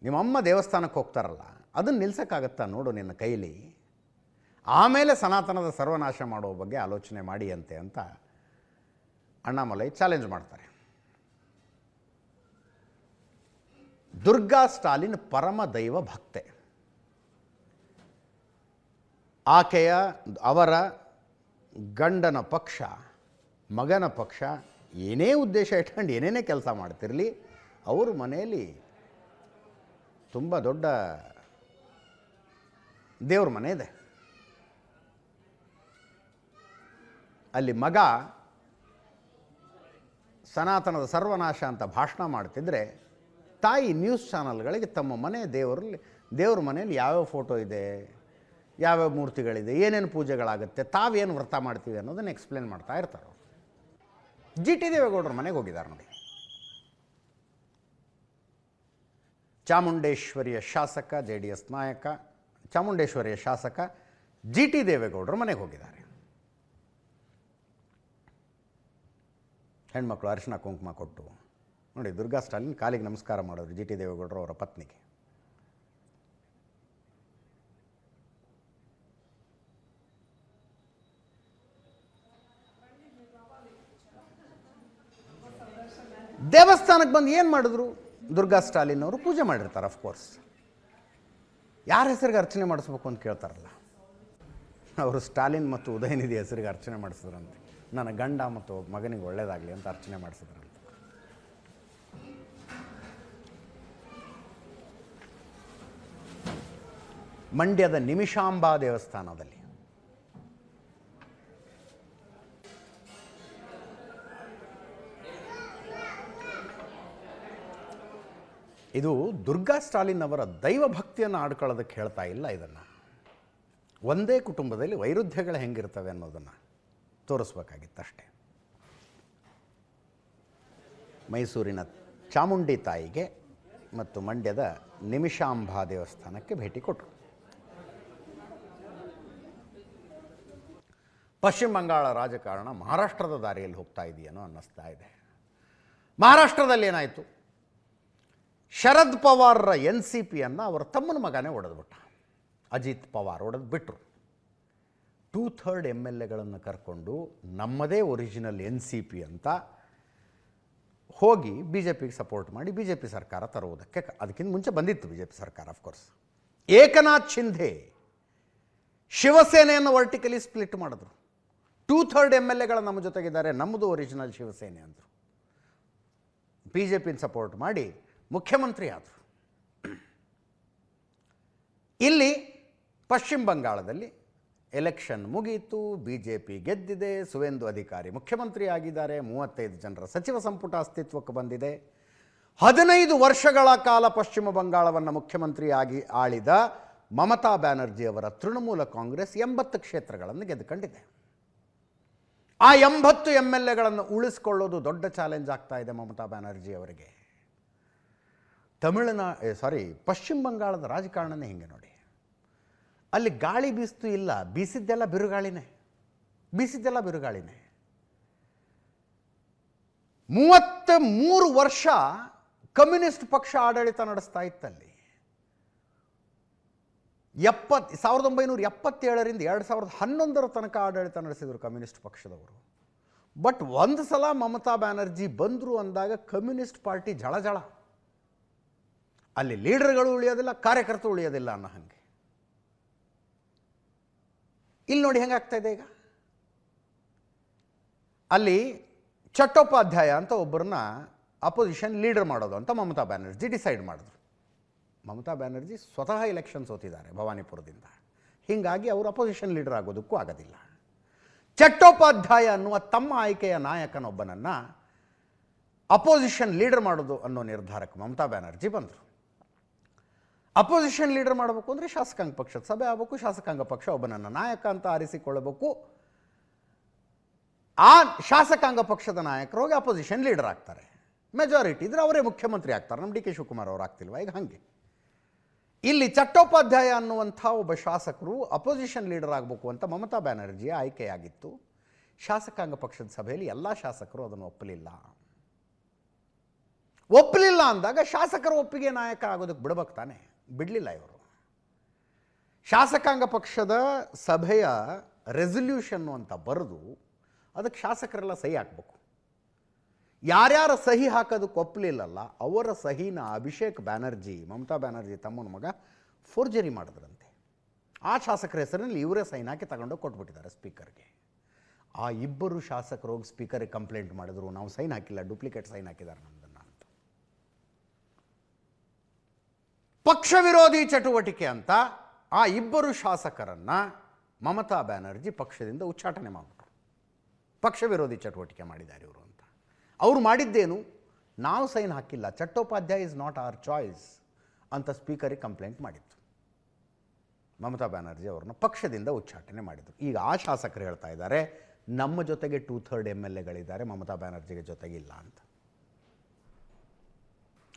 ನಿಮ್ಮಮ್ಮ ದೇವಸ್ಥಾನಕ್ಕೆ ಹೋಗ್ತಾರಲ್ಲ, ಅದನ್ನು ನಿಲ್ಸೋಕ್ಕಾಗತ್ತಾ ನೋಡು ನಿನ್ನ ಕೈಲಿ, ಆಮೇಲೆ ಸನಾತನದ ಸರ್ವನಾಶ ಮಾಡೋ ಬಗ್ಗೆ ಆಲೋಚನೆ ಮಾಡಿ ಅಂತ ಅಣ್ಣಾಮಲೈ ಚಾಲೆಂಜ್ ಮಾಡ್ತಾರೆ. ದುರ್ಗಾ ಸ್ಟಾಲಿನ್ ಪರಮ ದೈವ ಭಕ್ತೆ. ಅವರ ಗಂಡನ ಪಕ್ಷ, ಮಗನ ಪಕ್ಷ ಏನೇ ಉದ್ದೇಶ ಇಟ್ಕೊಂಡು ಏನೇನೇ ಕೆಲಸ ಮಾಡ್ತಿರಲಿ, ಅವ್ರ ಮನೆಯಲ್ಲಿ ತುಂಬ ದೊಡ್ಡ ದೇವ್ರ ಮನೆ ಇದೆ. ಅಲ್ಲಿ ಮಗ ಸನಾತನದ ಸರ್ವನಾಶ ಅಂತ ಭಾಷಣ ಮಾಡ್ತಿದ್ರೆ, ತಾಯಿ ನ್ಯೂಸ್ ಚಾನಲ್ಗಳಿಗೆ ತಮ್ಮ ಮನೆ ದೇವ್ರ ಮನೆಯಲ್ಲಿ ಯಾವ್ಯಾವ ಫೋಟೋ ಇದೆ, ಯಾವ್ಯಾವ ಮೂರ್ತಿಗಳಿದೆ, ಏನೇನು ಪೂಜೆಗಳಾಗುತ್ತೆ, ತಾವೇನು ವ್ರತ ಮಾಡ್ತೀವಿ ಅನ್ನೋದನ್ನು ಎಕ್ಸ್ಪ್ಲೇನ್ ಮಾಡ್ತಾ ಇರ್ತಾರೆ. GT ದೇವೇಗೌಡರ ಮನೆಗೆ ಹೋಗಿದ್ದಾರೆ ನೋಡಿ. ಚಾಮುಂಡೇಶ್ವರಿಯ ಶಾಸಕ, JDS ನಾಯಕ, ಚಾಮುಂಡೇಶ್ವರಿಯ ಶಾಸಕ GT ದೇವೇಗೌಡರ ಮನೆಗೆ ಹೋಗಿದ್ದಾರೆ. ಹೆಣ್ಮಕ್ಳು ಅರಿಶಿನ ಕುಂಕುಮ ಕೊಟ್ಟು ನೋಡಿ, ದುರ್ಗಾ ಸ್ಟಾಲಿನ್ ಕಾಲಿಗೆ ನಮಸ್ಕಾರ ಮಾಡೋರು GT ದೇವೇಗೌಡರು ಅವರ ಪತ್ನಿಗೆ. ದೇವಸ್ಥಾನಕ್ಕೆ ಬಂದು ಏನು ಮಾಡಿದ್ರು? ದುರ್ಗಾ ಸ್ಟಾಲಿನ್ ಅವರು ಪೂಜೆ ಮಾಡಿರ್ತಾರೆ. ಅಫ್ಕೋರ್ಸ್ ಯಾರ ಹೆಸರಿಗೆ ಅರ್ಚನೆ ಮಾಡಿಸ್ಬೇಕು ಅಂತ ಕೇಳ್ತಾರಲ್ಲ, ಅವರು ಸ್ಟಾಲಿನ್ ಮತ್ತು ಉದಯನಿಧಿ ಹೆಸರಿಗೆ ಅರ್ಚನೆ ಮಾಡಿಸಿದ್ರಂತೆ. ನನ್ನ ಗಂಡ ಮತ್ತು ಮಗನಿಗೆ ಒಳ್ಳೇದಾಗಲಿ ಅಂತ ಅರ್ಚನೆ ಮಾಡಿಸಿದ್ರಂತೆ. ಮಂಡ್ಯದ ನಿಮಿಷಾಂಬಾ ದೇವಸ್ಥಾನದಲ್ಲಿ ಇದು ದುರ್ಗಾ ಸ್ಟಾಲಿನ್ ಅವರ ದೈವ ಭಕ್ತಿಯನ್ನು ಆಡ್ಕೊಳ್ಳೋದಕ್ಕೆ ಹೇಳ್ತಾ ಇಲ್ಲ. ಇದನ್ನು ಒಂದೇ ಕುಟುಂಬದಲ್ಲಿ ವೈರುಧ್ಯಗಳು ಹೆಂಗಿರ್ತವೆ ಅನ್ನೋದನ್ನು ತೋರಿಸ್ಬೇಕಾಗಿತ್ತಷ್ಟೆ. ಮೈಸೂರಿನ ಚಾಮುಂಡಿ ತಾಯಿಗೆ ಮತ್ತು ಮಂಡ್ಯದ ನಿಮಿಷಾಂಬಾ ದೇವಸ್ಥಾನಕ್ಕೆ ಭೇಟಿ ಕೊಟ್ಟರು. ಪಶ್ಚಿಮ ಬಂಗಾಳ ರಾಜಕಾರಣ ಮಹಾರಾಷ್ಟ್ರದ ದಾರಿಯಲ್ಲಿ ಹೋಗ್ತಾ ಇದೆಯೇನೋ ಅನ್ನಿಸ್ತಾ ಇದೆ. ಮಹಾರಾಷ್ಟ್ರದಲ್ಲಿ ಏನಾಯಿತು? ಶರದ್ ಪವಾರ್ರ NCPಯನ್ನು ಅವರ ತಮ್ಮನ ಮಗನೇ ಒಡೆದ್ಬಿಟ್ಟ. ಅಜಿತ್ ಪವಾರ್ ಒಡೆದು ಬಿಟ್ಟರು. 2/3 MLAಗಳನ್ನು ಕರ್ಕೊಂಡು ನಮ್ಮದೇ ಒರಿಜಿನಲ್ NCP ಅಂತ ಹೋಗಿ BJPಗೆ ಸಪೋರ್ಟ್ ಮಾಡಿ BJP ಸರ್ಕಾರ ತರುವುದಕ್ಕೆ, ಅದಕ್ಕಿಂತ ಮುಂಚೆ ಬಂದಿತ್ತು BJP ಸರ್ಕಾರ ಅಫ್ಕೋರ್ಸ್. ಏಕನಾಥ್ ಶಿಂಧೆ ಶಿವಸೇನೆಯನ್ನು ವರ್ಟಿಕಲಿ ಸ್ಪ್ಲಿಟ್ ಮಾಡಿದ್ರು. 2/3 MLAಗಳು ನಮ್ಮ ಜೊತೆಗಿದ್ದಾರೆ, ನಮ್ಮದು ಒರಿಜಿನಲ್ ಶಿವಸೇನೆ ಅಂದರು. BJPನ ಸಪೋರ್ಟ್ ಮಾಡಿ ಮುಖ್ಯಮಂತ್ರಿ ಆದರು. ಇಲ್ಲಿ ಪಶ್ಚಿಮ ಬಂಗಾಳದಲ್ಲಿ ಎಲೆಕ್ಷನ್ ಮುಗಿಯಿತು, BJP ಗೆದ್ದಿದೆ, ಸುವೇಂದು ಅಧಿಕಾರಿ ಮುಖ್ಯಮಂತ್ರಿ ಆಗಿದ್ದಾರೆ, 35 ಜನರ ಸಚಿವ ಸಂಪುಟ ಅಸ್ತಿತ್ವಕ್ಕೆ ಬಂದಿದೆ. 15 ವರ್ಷಗಳ ಕಾಲ ಪಶ್ಚಿಮ ಬಂಗಾಳವನ್ನು ಮುಖ್ಯಮಂತ್ರಿಯಾಗಿ ಆಳಿದ ಮಮತಾ ಬ್ಯಾನರ್ಜಿ ಅವರ ತೃಣಮೂಲ ಕಾಂಗ್ರೆಸ್ 80 ಕ್ಷೇತ್ರಗಳನ್ನು ಗೆದ್ದುಕೊಂಡಿದೆ. ಆ 80 MLAಗಳನ್ನು ಉಳಿಸ್ಕೊಳ್ಳೋದು ದೊಡ್ಡ ಚಾಲೆಂಜ್ ಆಗ್ತಾ ಇದೆ ಮಮತಾ ಬ್ಯಾನರ್ಜಿ ಅವರಿಗೆ. ಪಶ್ಚಿಮ ಬಂಗಾಳದ ರಾಜಕಾರಣನೇ ಹಿಂಗೆ ನೋಡಿ. ಅಲ್ಲಿ ಗಾಳಿ ಬೀಸ್ತು ಇಲ್ಲ, ಬೀಸಿದ್ದೆಲ್ಲ ಬಿರುಗಾಳಿನೇ. 33 ವರ್ಷ ಕಮ್ಯುನಿಸ್ಟ್ ಪಕ್ಷ ಆಡಳಿತ ನಡೆಸ್ತಾ ಇತ್ತಲ್ಲಿ. 1977ರಿಂದ 2011 ತನಕ ಆಡಳಿತ ನಡೆಸಿದರು ಕಮ್ಯುನಿಸ್ಟ್ ಪಕ್ಷದವರು. ಬಟ್ ಒಂದು ಸಲ ಮಮತಾ ಬ್ಯಾನರ್ಜಿ ಬಂದರು ಅಂದಾಗ ಕಮ್ಯುನಿಸ್ಟ್ ಪಾರ್ಟಿ ಜಳ. ಅಲ್ಲಿ ಲೀಡರ್ಗಳು ಉಳಿಯೋದಿಲ್ಲ, ಕಾರ್ಯಕರ್ತರು ಉಳಿಯೋದಿಲ್ಲ ಅನ್ನೋ ಹಾಗೆ. ಇಲ್ಲಿ ನೋಡಿ ಹೆಂಗಾಗ್ತಾ ಇದೆ ಈಗ. ಅಲ್ಲಿ ಚಟ್ಟೋಪಾಧ್ಯಾಯ ಅಂತ ಒಬ್ಬರನ್ನ ಅಪೋಸಿಷನ್ ಲೀಡರ್ ಮಾಡೋದು ಅಂತ ಮಮತಾ ಬ್ಯಾನರ್ಜಿ ಡಿಸೈಡ್ ಮಾಡಿದ್ರು. ಮಮತಾ ಬ್ಯಾನರ್ಜಿ ಸ್ವತಃ ಎಲೆಕ್ಷನ್ ಸೋತಿದ್ದಾರೆ ಭವಾನಿಪುರದಿಂದ. ಹೀಗಾಗಿ ಅವರು ಅಪೋಸಿಷನ್ ಲೀಡರ್ ಆಗೋದಕ್ಕೂ ಆಗೋದಿಲ್ಲ. ಚಟ್ಟೋಪಾಧ್ಯಾಯ ಅನ್ನುವ ತಮ್ಮ ಆಯ್ಕೆಯ ನಾಯಕನೊಬ್ಬನನ್ನು ಅಪೋಸಿಷನ್ ಲೀಡರ್ ಮಾಡೋದು ಅನ್ನೋ ನಿರ್ಧಾರಕ್ಕೆ ಮಮತಾ ಬ್ಯಾನರ್ಜಿ ಬಂದರು. ಅಪೋಸಿಷನ್ ಲೀಡರ್ ಮಾಡಬೇಕು ಅಂದರೆ ಶಾಸಕಾಂಗ ಪಕ್ಷದ ಸಭೆ ಆಗಬೇಕು, ಶಾಸಕಾಂಗ ಪಕ್ಷ ಒಬ್ಬನನ್ನು ನಾಯಕ ಅಂತ ಆರಿಸಿಕೊಳ್ಳಬೇಕು. ಆ ಶಾಸಕಾಂಗ ಪಕ್ಷದ ನಾಯಕರು ಹೋಗಿ ಅಪೋಸಿಷನ್ ಲೀಡರ್ ಆಗ್ತಾರೆ. ಮೆಜಾರಿಟಿ ಇದ್ರೆ ಅವರೇ ಮುಖ್ಯಮಂತ್ರಿ ಆಗ್ತಾರೆ. ನಮ್ಮ ಡಿ ಕೆ ಶಿವಕುಮಾರ್ ಅವರು ಆಗ್ತಿಲ್ವ ಈಗ? ಹಾಗೆ ಇಲ್ಲಿ ಚಟ್ಟೋಪಾಧ್ಯಾಯ ಅನ್ನುವಂಥ ಒಬ್ಬ ಶಾಸಕರು ಅಪೋಸಿಷನ್ ಲೀಡರ್ ಆಗಬೇಕು ಅಂತ ಮಮತಾ ಬ್ಯಾನರ್ಜಿಯ ಆಯ್ಕೆಯಾಗಿತ್ತು. ಶಾಸಕಾಂಗ ಪಕ್ಷದ ಸಭೆಯಲ್ಲಿ ಎಲ್ಲ ಶಾಸಕರು ಅದನ್ನು ಒಪ್ಪಲಿಲ್ಲ ಅಂದಾಗ ಶಾಸಕರ ಒಪ್ಪಿಗೆ ನಾಯಕ ಆಗೋದಕ್ಕೆ ಬಿಡಬೇಕು ತಾನೆ? ಬಿಡಲಿಲ್ಲ ಇವರು. ಶಾಸಕಾಂಗ ಪಕ್ಷದ ಸಭೆಯ ರೆಸಲ್ಯೂಷನ್ನು ಅಂತ ಬರೆದು ಅದಕ್ಕೆ ಶಾಸಕರೆಲ್ಲ ಸಹಿ ಹಾಕಬೇಕು. ಯಾರ್ಯಾರ ಸಹಿ ಹಾಕೋದಕ್ಕೆ ಒಪ್ಪಲಿಲ್ಲಲ್ಲ ಅವರ ಸಹಿನ ಅಭಿಷೇಕ್ ಬ್ಯಾನರ್ಜಿ, ಮಮತಾ ಬ್ಯಾನರ್ಜಿ ತಮ್ಮನ ಮಗ, ಫೋರ್ಜರಿ ಮಾಡಿದ್ರಂತೆ. ಆ ಶಾಸಕರ ಹೆಸರಿನಲ್ಲಿ ಇವರೇ ಸೈನ್ ಹಾಕಿ ತಗೊಂಡೋಗಿ ಕೊಟ್ಬಿಟ್ಟಿದ್ದಾರೆ ಸ್ಪೀಕರ್ಗೆ. ಆ ಇಬ್ಬರು ಶಾಸಕರು ಹೋಗಿ ಸ್ಪೀಕರ್ಗೆ ಕಂಪ್ಲೇಂಟ್ ಮಾಡಿದ್ರು, ನಾವು ಸೈನ್ ಹಾಕಿಲ್ಲ, ಡೂಪ್ಲಿಕೇಟ್ ಸೈನ್ ಹಾಕಿದ್ದಾರೆ ನಮ್ಮದನ್ನು ಅಂತ. ಪಕ್ಷ ವಿರೋಧಿ ಚಟುವಟಿಕೆ ಅಂತ ಆ ಇಬ್ಬರು ಶಾಸಕರನ್ನು ಮಮತಾ ಬ್ಯಾನರ್ಜಿ ಪಕ್ಷದಿಂದ ಉಚ್ಚಾಟನೆ ಮಾಡಿಬಿಟ್ರು. ಪಕ್ಷ ವಿರೋಧಿ ಚಟುವಟಿಕೆ ಮಾಡಿದ್ದಾರೆ ಇವರು ಅಂತ. ಅವರು ಮಾಡಿದ್ದೇನು? ನಾವು ಸೈನ್ ಹಾಕಿಲ್ಲ, Chattopadhyay is not hour choice ಅಂತ ಸ್ಪೀಕರಿಗೆ ಕಂಪ್ಲೇಂಟ್ ಮಾಡಿತ್ತು. ಮಮತಾ ಬ್ಯಾನರ್ಜಿ ಅವ್ರನ್ನ ಪಕ್ಷದಿಂದ ಉಚ್ಚಾಟನೆ ಮಾಡಿದರು. ಈಗ ಆ ಶಾಸಕರು ಹೇಳ್ತಾ ಇದ್ದಾರೆ ನಮ್ಮ ಜೊತೆಗೆ 2/3 MLAಗಳಿದ್ದಾರೆ, ಮಮತಾ ಬ್ಯಾನರ್ಜಿಗೆ ಜೊತೆಗಿಲ್ಲ ಅಂತ.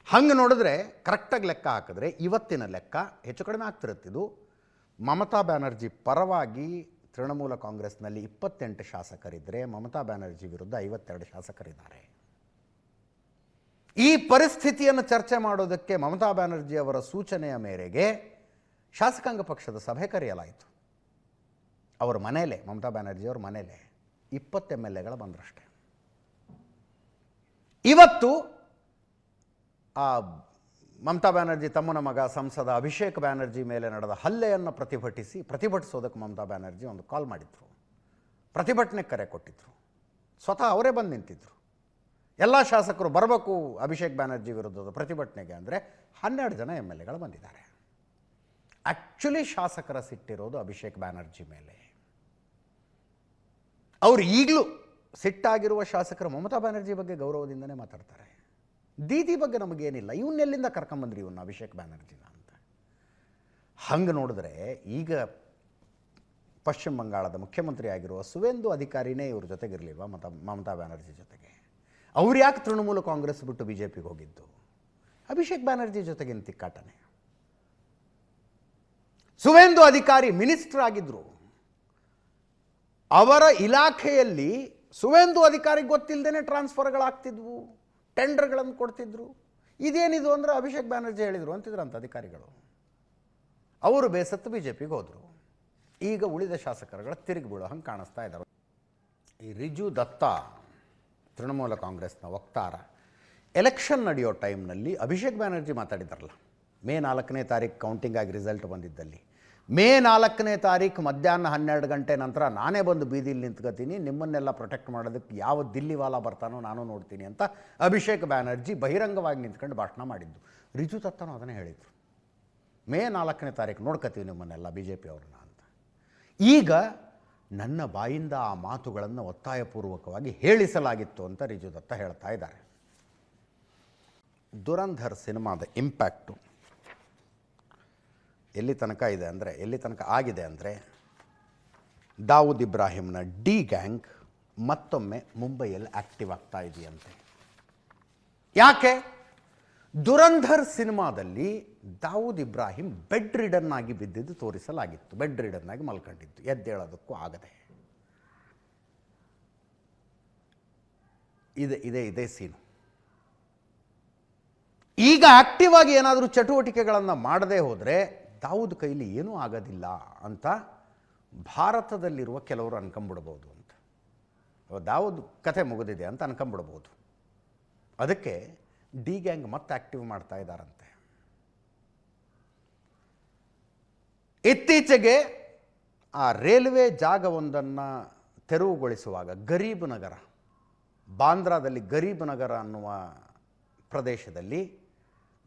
ಹಂಗೆ ನೋಡಿದ್ರೆ ಕರೆಕ್ಟಾಗಿ ಲೆಕ್ಕ ಹಾಕಿದ್ರೆ ಇವತ್ತಿನ ಲೆಕ್ಕ ಹೆಚ್ಚು ಕಡಿಮೆ ಆಗ್ತಿರುತ್ತಿದ್ದು, ಮಮತಾ ಬ್ಯಾನರ್ಜಿ ಪರವಾಗಿ ತೃಣಮೂಲ ಕಾಂಗ್ರೆಸ್ನಲ್ಲಿ 28 ಶಾಸಕರಿದ್ದರೆ ಮಮತಾ ಬ್ಯಾನರ್ಜಿ ವಿರುದ್ಧ 52 ಶಾಸಕರಿದ್ದಾರೆ. ಈ ಪರಿಸ್ಥಿತಿಯನ್ನು ಚರ್ಚೆ ಮಾಡೋದಕ್ಕೆ ಮಮತಾ ಬ್ಯಾನರ್ಜಿ ಅವರ ಸೂಚನೆಯ ಮೇರೆಗೆ ಶಾಸಕಾಂಗ ಪಕ್ಷದ ಸಭೆ ಕರೆಯಲಾಯಿತು. ಅವರ ಮನೆಯಲ್ಲೇ, ಮಮತಾ ಬ್ಯಾನರ್ಜಿ ಅವ್ರ ಮನೆಯಲ್ಲೇ 20 MLAಗಳು ಬಂದ್ರಷ್ಟೇ. ಇವತ್ತು ಆ ಮಮತಾ ಬ್ಯಾನರ್ಜಿ ತಮ್ಮನ ಮಗ ಸಂಸದ ಅಭಿಷೇಕ್ ಬ್ಯಾನರ್ಜಿ ಮೇಲೆ ನಡೆದ ಹಲ್ಲೆಯನ್ನು ಪ್ರತಿಭಟಿಸೋದಕ್ಕೆ ಮಮತಾ ಬ್ಯಾನರ್ಜಿ ಒಂದು ಕಾಲ್ ಮಾಡಿದ್ರು, ಪ್ರತಿಭಟನೆ ಕರೆ ಕೊಟ್ಟಿದ್ರು. ಸ್ವತಃ ಅವರೇ ಬಂದು ನಿಂತಿದ್ರು. ಎಲ್ಲ ಶಾಸಕರು ಬರಬೇಕು ಅಭಿಷೇಕ್ ಬ್ಯಾನರ್ಜಿ ವಿರುದ್ಧದ ಪ್ರತಿಭಟನೆಗೆ ಅಂದರೆ 12 ಜನ MLAಗಳು ಬಂದಿದ್ದಾರೆ. ಆ್ಯಕ್ಚುಲಿ ಶಾಸಕರ ಸಿಟ್ಟಿರೋದು ಅಭಿಷೇಕ್ ಬ್ಯಾನರ್ಜಿ ಮೇಲೆ. ಅವರು ಈಗಲೂ ಸಿಟ್ಟಾಗಿರುವ ಶಾಸಕರು ಮಮತಾ ಬ್ಯಾನರ್ಜಿ ಬಗ್ಗೆ ಗೌರವದಿಂದನೇ ಮಾತಾಡ್ತಾರೆ. ದೀದಿ ಬಗ್ಗೆ ನಮಗೇನಿಲ್ಲ, ಇವನ್ನೆಲ್ಲಿಂದ ಕರ್ಕೊಂಬಂದ್ರಿ ಇವನ್ನ ಅಭಿಷೇಕ್ ಬ್ಯಾನರ್ಜಿನ ಅಂತ. ಹಂಗೆ ನೋಡಿದ್ರೆ ಈಗ ಪಶ್ಚಿಮ ಬಂಗಾಳದ ಮುಖ್ಯಮಂತ್ರಿ ಆಗಿರುವ ಸುವೇಂದು ಅಧಿಕಾರಿನೇ ಇವ್ರ ಜೊತೆಗಿರಲಿಲ್ವಾ ಮಮತಾ ಬ್ಯಾನರ್ಜಿ ಜೊತೆಗೆ? ಅವ್ರು ಯಾಕೆ ತೃಣಮೂಲ ಕಾಂಗ್ರೆಸ್ ಬಿಟ್ಟು BJPಗೆ ಹೋಗಿದ್ದು? ಅಭಿಷೇಕ್ ಬ್ಯಾನರ್ಜಿ ಜೊತೆಗಿನ ತಿಕ್ಕಾಟನೆ. ಸುವೇಂದು ಅಧಿಕಾರಿ ಮಿನಿಸ್ಟರ್ ಆಗಿದ್ರು, ಅವರ ಇಲಾಖೆಯಲ್ಲಿ ಸುವೇಂದು ಅಧಿಕಾರಿಗೆ ಗೊತ್ತಿಲ್ಲದೇನೆ ಟ್ರಾನ್ಸ್ಫರ್ಗಳಾಗ್ತಿದ್ವು, ಟೆಂಡರ್ಗಳನ್ನು ಕೊಡ್ತಿದ್ರು. ಇದೇನಿದು ಅಂದರೆ ಅಭಿಷೇಕ್ ಬ್ಯಾನರ್ಜಿ ಹೇಳಿದರು ಅಂತಿದ್ರಂತ ಅಧಿಕಾರಿಗಳು. ಅವರು ಬೇಸತ್ತು BJPಗೆ ಹೋದರು. ಈಗ ಉಳಿದ ಶಾಸಕರುಗಳ ತಿರುಗಿ ಬೀಳೋ ಹಂಗೆ ಕಾಣಿಸ್ತಾ ಇದ್ದಾರೆ. ಈ ರಿಜು ದತ್ತಾ ತೃಣಮೂಲ ಕಾಂಗ್ರೆಸ್ನ ವಕ್ತಾರ ಎಲೆಕ್ಷನ್ ನಡೆಯೋ ಟೈಮ್ನಲ್ಲಿ ಅಭಿಷೇಕ್ ಬ್ಯಾನರ್ಜಿ ಮಾತಾಡಿದಾರಲ್ಲ, ಮೇ 4ನೇ ತಾರೀಕು ಕೌಂಟಿಂಗ್ ಆಗಿ ರಿಸಲ್ಟ್ ಬಂದಿದ್ದಲ್ಲಿ, ಮೇ 4ನೇ ತಾರೀಕು ಮಧ್ಯಾಹ್ನ 12 ಗಂಟೆ ನಂತರ ನಾನೇ ಬಂದು ಬೀದಿಲಿ ನಿಂತ್ಕೋತೀನಿ, ನಿಮ್ಮನ್ನೆಲ್ಲ ಪ್ರೊಟೆಕ್ಟ್ ಮಾಡೋದಕ್ಕೆ ಯಾವ ದಿಲ್ಲಿವಾಲ ಬರ್ತಾನೋ ನಾನು ನೋಡ್ತೀನಿ ಅಂತ ಅಭಿಷೇಕ್ ಬ್ಯಾನರ್ಜಿ ಬಹಿರಂಗವಾಗಿ ನಿಂತ್ಕೊಂಡು ಭಾಷಣ ಮಾಡಿದ್ದು. ರಿಜು ದತ್ತನೂ ಅದನ್ನೇ ಹೇಳಿದರು, ಮೇ 4ನೇ ತಾರೀಕು ನೋಡ್ಕೋತೀವಿ ನಿಮ್ಮನ್ನೆಲ್ಲ BJP ಅವ್ರನ್ನ ಅಂತ. ಈಗ ನನ್ನ ಬಾಯಿಂದ ಆ ಮಾತುಗಳನ್ನು ಒತ್ತಾಯಪೂರ್ವಕವಾಗಿ ಹೇಳಿಸಲಾಗಿತ್ತು ಅಂತ ರಿಜು ದತ್ತ ಹೇಳ್ತಾ ಇದ್ದಾರೆ. ದುರಂಧರ್ ಸಿನಿಮಾದ ಇಂಪ್ಯಾಕ್ಟು ಎಲ್ಲಿ ತನಕ ಆಗಿದೆ ಅಂದರೆ ದಾವೂದ್ ಇಬ್ರಾಹಿಂನ ಡಿ ಗ್ಯಾಂಗ್ ಮತ್ತೊಮ್ಮೆ ಮುಂಬೈಯಲ್ಲಿ ಆ್ಯಕ್ಟಿವ್ ಆಗ್ತಾ ಇದೆಯಂತೆ. ಯಾಕೆ? ದುರಂಧರ್ ಸಿನಿಮಾದಲ್ಲಿ ದಾವೂದ್ ಇಬ್ರಾಹಿಂ ಬೆಡ್ ರಿಡನ್ ಆಗಿ ಬಿದ್ದಿದ್ದು ತೋರಿಸಲಾಗಿತ್ತು, ಬೆಡ್ ರಿಡನ್ ಆಗಿ ಮಲ್ಕೊಂಡಿದ್ದು, ಎದ್ದೇಳೋದಕ್ಕೂ ಆಗದೆ. ಇದೇ ಸೀನು. ಈಗ ಆಕ್ಟಿವ್ ಆಗಿ ಏನಾದರೂ ಚಟುವಟಿಕೆಗಳನ್ನು ಮಾಡದೇ ಹೋದರೆ ದಾವೂದ್ ಕೈಲಿ ಏನೂ ಆಗೋದಿಲ್ಲ ಅಂತ ಭಾರತದಲ್ಲಿರುವ ಕೆಲವರು ಅನ್ಕೊಂಬಿಡ್ಬೋದು ಅಂತ. ದಾವೂದ್ ಕಥೆ ಮುಗಿದಿದೆ ಅಂತ ಅನ್ಕೊಂಬಿಡ್ಬೋದು. ಅದಕ್ಕೆ ಡಿ ಗ್ಯಾಂಗ್ ಮತ್ತೆ ಆಕ್ಟಿವ್ ಮಾಡ್ತಾ ಇದ್ದಾರಂತೆ. ಇತ್ತೀಚೆಗೆ ಆ ರೈಲ್ವೆ ಜಾಗವೊಂದನ್ನು ತೆರವುಗೊಳಿಸುವಾಗ ಗರೀಬ್ ನಗರ, ಬಾಂದ್ರಾದಲ್ಲಿ ಗರೀಬ್ ನಗರ ಅನ್ನುವ ಪ್ರದೇಶದಲ್ಲಿ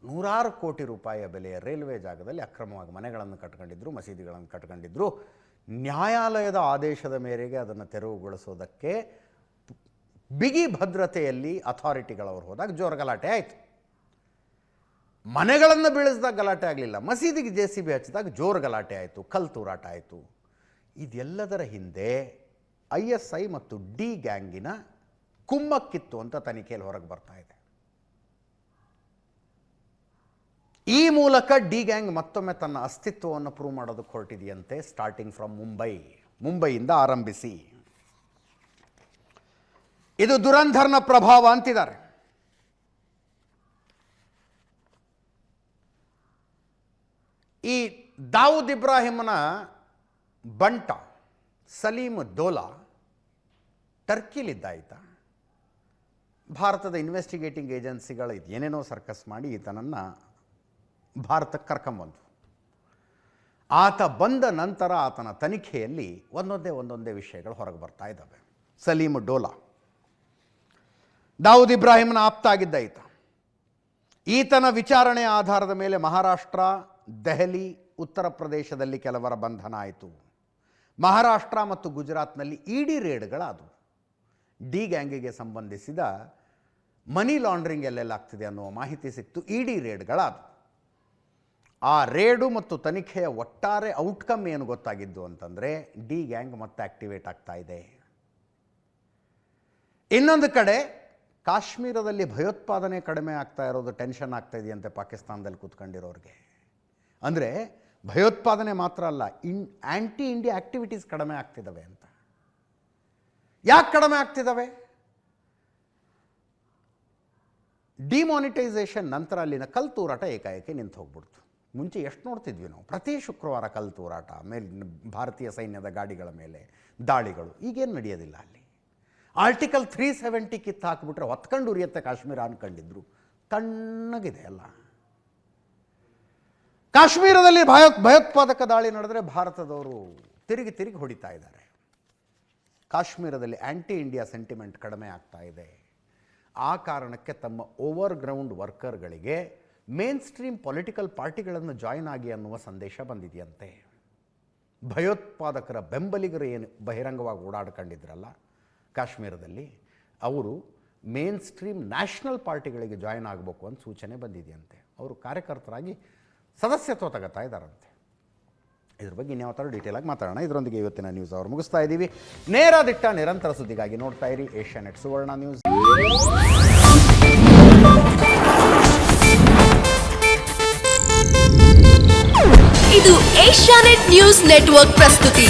100 ಕೋಟಿ ರೂಪಾಯಿಯ ಬೆಲೆಯ ರೈಲ್ವೆ ಜಾಗದಲ್ಲಿ ಅಕ್ರಮವಾಗಿ ಮನೆಗಳನ್ನು ಕಟ್ಕೊಂಡಿದ್ರು, ಮಸೀದಿಗಳನ್ನು ಕಟ್ಕೊಂಡಿದ್ರು. ನ್ಯಾಯಾಲಯದ ಆದೇಶದ ಮೇರೆಗೆ ಅದನ್ನು ತೆರವುಗೊಳಿಸೋದಕ್ಕೆ ಬಿಗಿ ಭದ್ರತೆಯಲ್ಲಿ ಅಥಾರಿಟಿಗಳವರು ಹೋದಾಗ ಜೋರು ಗಲಾಟೆ ಆಯಿತು. ಮನೆಗಳನ್ನು ಬೀಳಿಸಿದಾಗ ಗಲಾಟೆ ಆಗಲಿಲ್ಲ, ಮಸೀದಿಗೆ JCB ಹಚ್ಚಿದಾಗ ಜೋರು ಗಲಾಟೆ ಆಯಿತು, ಕಲ್ಲು ತೂರಾಟ ಆಯಿತು. ಇದೆಲ್ಲದರ ಹಿಂದೆ ISI ಮತ್ತು ಡಿ ಗ್ಯಾಂಗಿನ ಕುಮ್ಮಕ್ಕಿತ್ತು ಅಂತ ತನಿಖೆಯಲ್ಲಿ ಹೊರಗೆ ಬರ್ತಾ ಇದೆ. ಈ ಮೂಲಕ ಡಿ ಗ್ಯಾಂಗ್ ಮತ್ತೊಮ್ಮೆ ತನ್ನ ಅಸ್ತಿತ್ವವನ್ನು ಪ್ರೂವ್ ಮಾಡೋದಕ್ಕೆ ಹೊರಟಿದೆಯಂತೆ. ಸ್ಟಾರ್ಟಿಂಗ್ ಫ್ರಮ್ ಮುಂಬೈಯಿಂದ ಆರಂಭಿಸಿ. ಇದು ದುರಂಧರ್ನ ಪ್ರಭಾವ ಅಂತಿದ್ದಾರೆ. ಈ ದಾವೂದ್ ಇಬ್ರಾಹಿಂನ ಬಂಟ ಸಲೀಮ್ ಡೋಲಾ ಟರ್ಕಿಲಿದ್ದಾಯಿತ. ಭಾರತದ ಇನ್ವೆಸ್ಟಿಗೇಟಿಂಗ್ ಏಜೆನ್ಸಿಗಳು ಏನೇನೋ ಸರ್ಕಸ್ ಮಾಡಿ ಈತನನ್ನು ಭಾರತಕ್ಕೆ ಕರ್ಕೊಂಬಂದು, ಆತ ಬಂದ ನಂತರ ಆತನ ತನಿಖೆಯಲ್ಲಿ ಒಂದೊಂದೇ ವಿಷಯಗಳು ಹೊರಗೆ ಬರ್ತಾ ಇದ್ದಾವೆ. ಸಲೀಮ್ ಡೋಲಾ ದಾವೂದ್ ಇಬ್ರಾಹಿಂನ ಆಪ್ತ ಆಗಿದ್ದ ಈತನ ವಿಚಾರಣೆಯ ಆಧಾರದ ಮೇಲೆ ಮಹಾರಾಷ್ಟ್ರ, ದೆಹಲಿ, ಉತ್ತರ ಪ್ರದೇಶದಲ್ಲಿ ಕೆಲವರ ಬಂಧನ ಆಯಿತು. ಮಹಾರಾಷ್ಟ್ರ ಮತ್ತು ಗುಜರಾತ್ನಲ್ಲಿ ಇಡಿ ರೇಡ್ಗಳಾದವು. ಡಿ ಗ್ಯಾಂಗಿಗೆ ಸಂಬಂಧಿಸಿದ ಮನಿ ಲಾಂಡ್ರಿಂಗ್ ಎಲ್ಲೆಲ್ಲಾಗ್ತಿದೆ ಅನ್ನುವ ಮಾಹಿತಿ ಸಿಕ್ತು. ಇಡಿ ರೇಡ್ಗಳಾದವು. ಆ ರೇಡು ಮತ್ತು ತನಿಖೆಯ ಒಟ್ಟಾರೆ ಔಟ್ಕಮ್ ಏನು ಗೊತ್ತಾಗಿದ್ದು ಅಂತಂದರೆ ಡಿ ಗ್ಯಾಂಗ್ ಮತ್ತೆ ಆಕ್ಟಿವೇಟ್ ಆಗ್ತಾ ಇದೆ. ಇನ್ನೊಂದು ಕಡೆ ಕಾಶ್ಮೀರದಲ್ಲಿ ಭಯೋತ್ಪಾದನೆ ಕಡಿಮೆ ಆಗ್ತಾ ಇರೋದು ಟೆನ್ಷನ್ ಆಗ್ತಾ ಇದೆಯಂತೆ ಪಾಕಿಸ್ತಾನದಲ್ಲಿ ಕೂತ್ಕೊಂಡಿರೋರಿಗೆ. ಅಂದರೆ ಭಯೋತ್ಪಾದನೆ ಮಾತ್ರ ಅಲ್ಲ, ಆ್ಯಂಟಿ ಇಂಡಿಯಾ ಆಕ್ಟಿವಿಟೀಸ್ ಕಡಿಮೆ ಆಗ್ತಿದ್ದಾವೆ ಅಂತ. ಯಾಕೆ ಕಡಿಮೆ ಆಗ್ತಿದ್ದಾವೆ? ಡಿಮಾನಿಟೈಸೇಷನ್ ನಂತರ ಅಲ್ಲಿನ ಕಲ್ ತೂರಾಟ ಏಕಾಏಕಿ ನಿಂತು ಹೋಗ್ಬಿಡ್ತು. ಮುಂಚೆ ಎಷ್ಟು ನೋಡ್ತಿದ್ವಿ ನಾವು, ಪ್ರತಿ ಶುಕ್ರವಾರ ಕಲ್ ತೂರಾಟ, ಭಾರತೀಯ ಸೈನ್ಯದ ಗಾಡಿಗಳ ಮೇಲೆ ದಾಳಿಗಳು. ಈಗೇನು ನಡೆಯೋದಿಲ್ಲ ಅಲ್ಲಿ. ಆರ್ಟಿಕಲ್ 370 ಕಿತ್ತು ಹಾಕಿಬಿಟ್ರೆ ಹೊತ್ಕೊಂಡು ಉರಿಯತ್ತೆ ಕಾಶ್ಮೀರ ಅನ್ಕೊಂಡಿದ್ರು. ತಣ್ಣಗಿದೆ ಅಲ್ಲ. ಕಾಶ್ಮೀರದಲ್ಲಿ ಭಯೋತ್ಪಾದಕ ದಾಳಿ ನಡೆದರೆ ಭಾರತದವರು ತಿರುಗಿ ಹೊಡಿತಾ ಇದ್ದಾರೆ. ಕಾಶ್ಮೀರದಲ್ಲಿ ಆ್ಯಂಟಿ ಇಂಡಿಯಾ ಸೆಂಟಿಮೆಂಟ್ ಕಡಿಮೆ ಆಗ್ತಾ ಇದೆ. ಆ ಕಾರಣಕ್ಕೆ ತಮ್ಮ ಓವರ್ ಗ್ರೌಂಡ್ ವರ್ಕರ್ಗಳಿಗೆ ಮೇನ್ ಸ್ಟ್ರೀಮ್ ಪೊಲಿಟಿಕಲ್ ಪಾರ್ಟಿಗಳನ್ನು ಜಾಯಿನ್ ಆಗಿ ಅನ್ನುವ ಸಂದೇಶ ಬಂದಿದೆಯಂತೆ. ಭಯೋತ್ಪಾದಕರ ಬೆಂಬಲಿಗರು ಏನು ಬಹಿರಂಗವಾಗಿ ಓಡಾಡ್ಕೊಂಡಿದ್ರಲ್ಲ ಕಾಶ್ಮೀರದಲ್ಲಿ, ಅವರು ಮೇನ್ ಸ್ಟ್ರೀಮ್ ನ್ಯಾಷನಲ್ ಪಾರ್ಟಿಗಳಿಗೆ ಜಾಯಿನ್ ಆಗಬೇಕು ಅಂತ ಸೂಚನೆ ಬಂದಿದೆಯಂತೆ. ಅವರು ಕಾರ್ಯಕರ್ತರಾಗಿ ಸದಸ್ಯತ್ವ ತಗೋತಾ ಇದ್ದಾರಂತೆ. ಇದ್ರ ಬಗ್ಗೆ ಇನ್ಯಾವ ಥರ ಡೀಟೇಲಾಗಿ ಮಾತಾಡೋಣ. ಇದರೊಂದಿಗೆ ಇವತ್ತಿನ ನ್ಯೂಸ್ ಅವರು ಮುಗಿಸ್ತಾ ಇದ್ದೀವಿ. ನೇರ ದಿಟ್ಟ ನಿರಂತರ ಸುದ್ದಿಗಾಗಿ ನೋಡ್ತಾ ಇರಿ ಏಷ್ಯಾನೆಟ್ ಸುವರ್ಣ ನ್ಯೂಸ್. ಇದು ಏಷ್ಯಾನೆಟ್ ನ್ಯೂಸ್ ನೆಟ್ವರ್ಕ್ ಪ್ರಸ್ತುತಿ.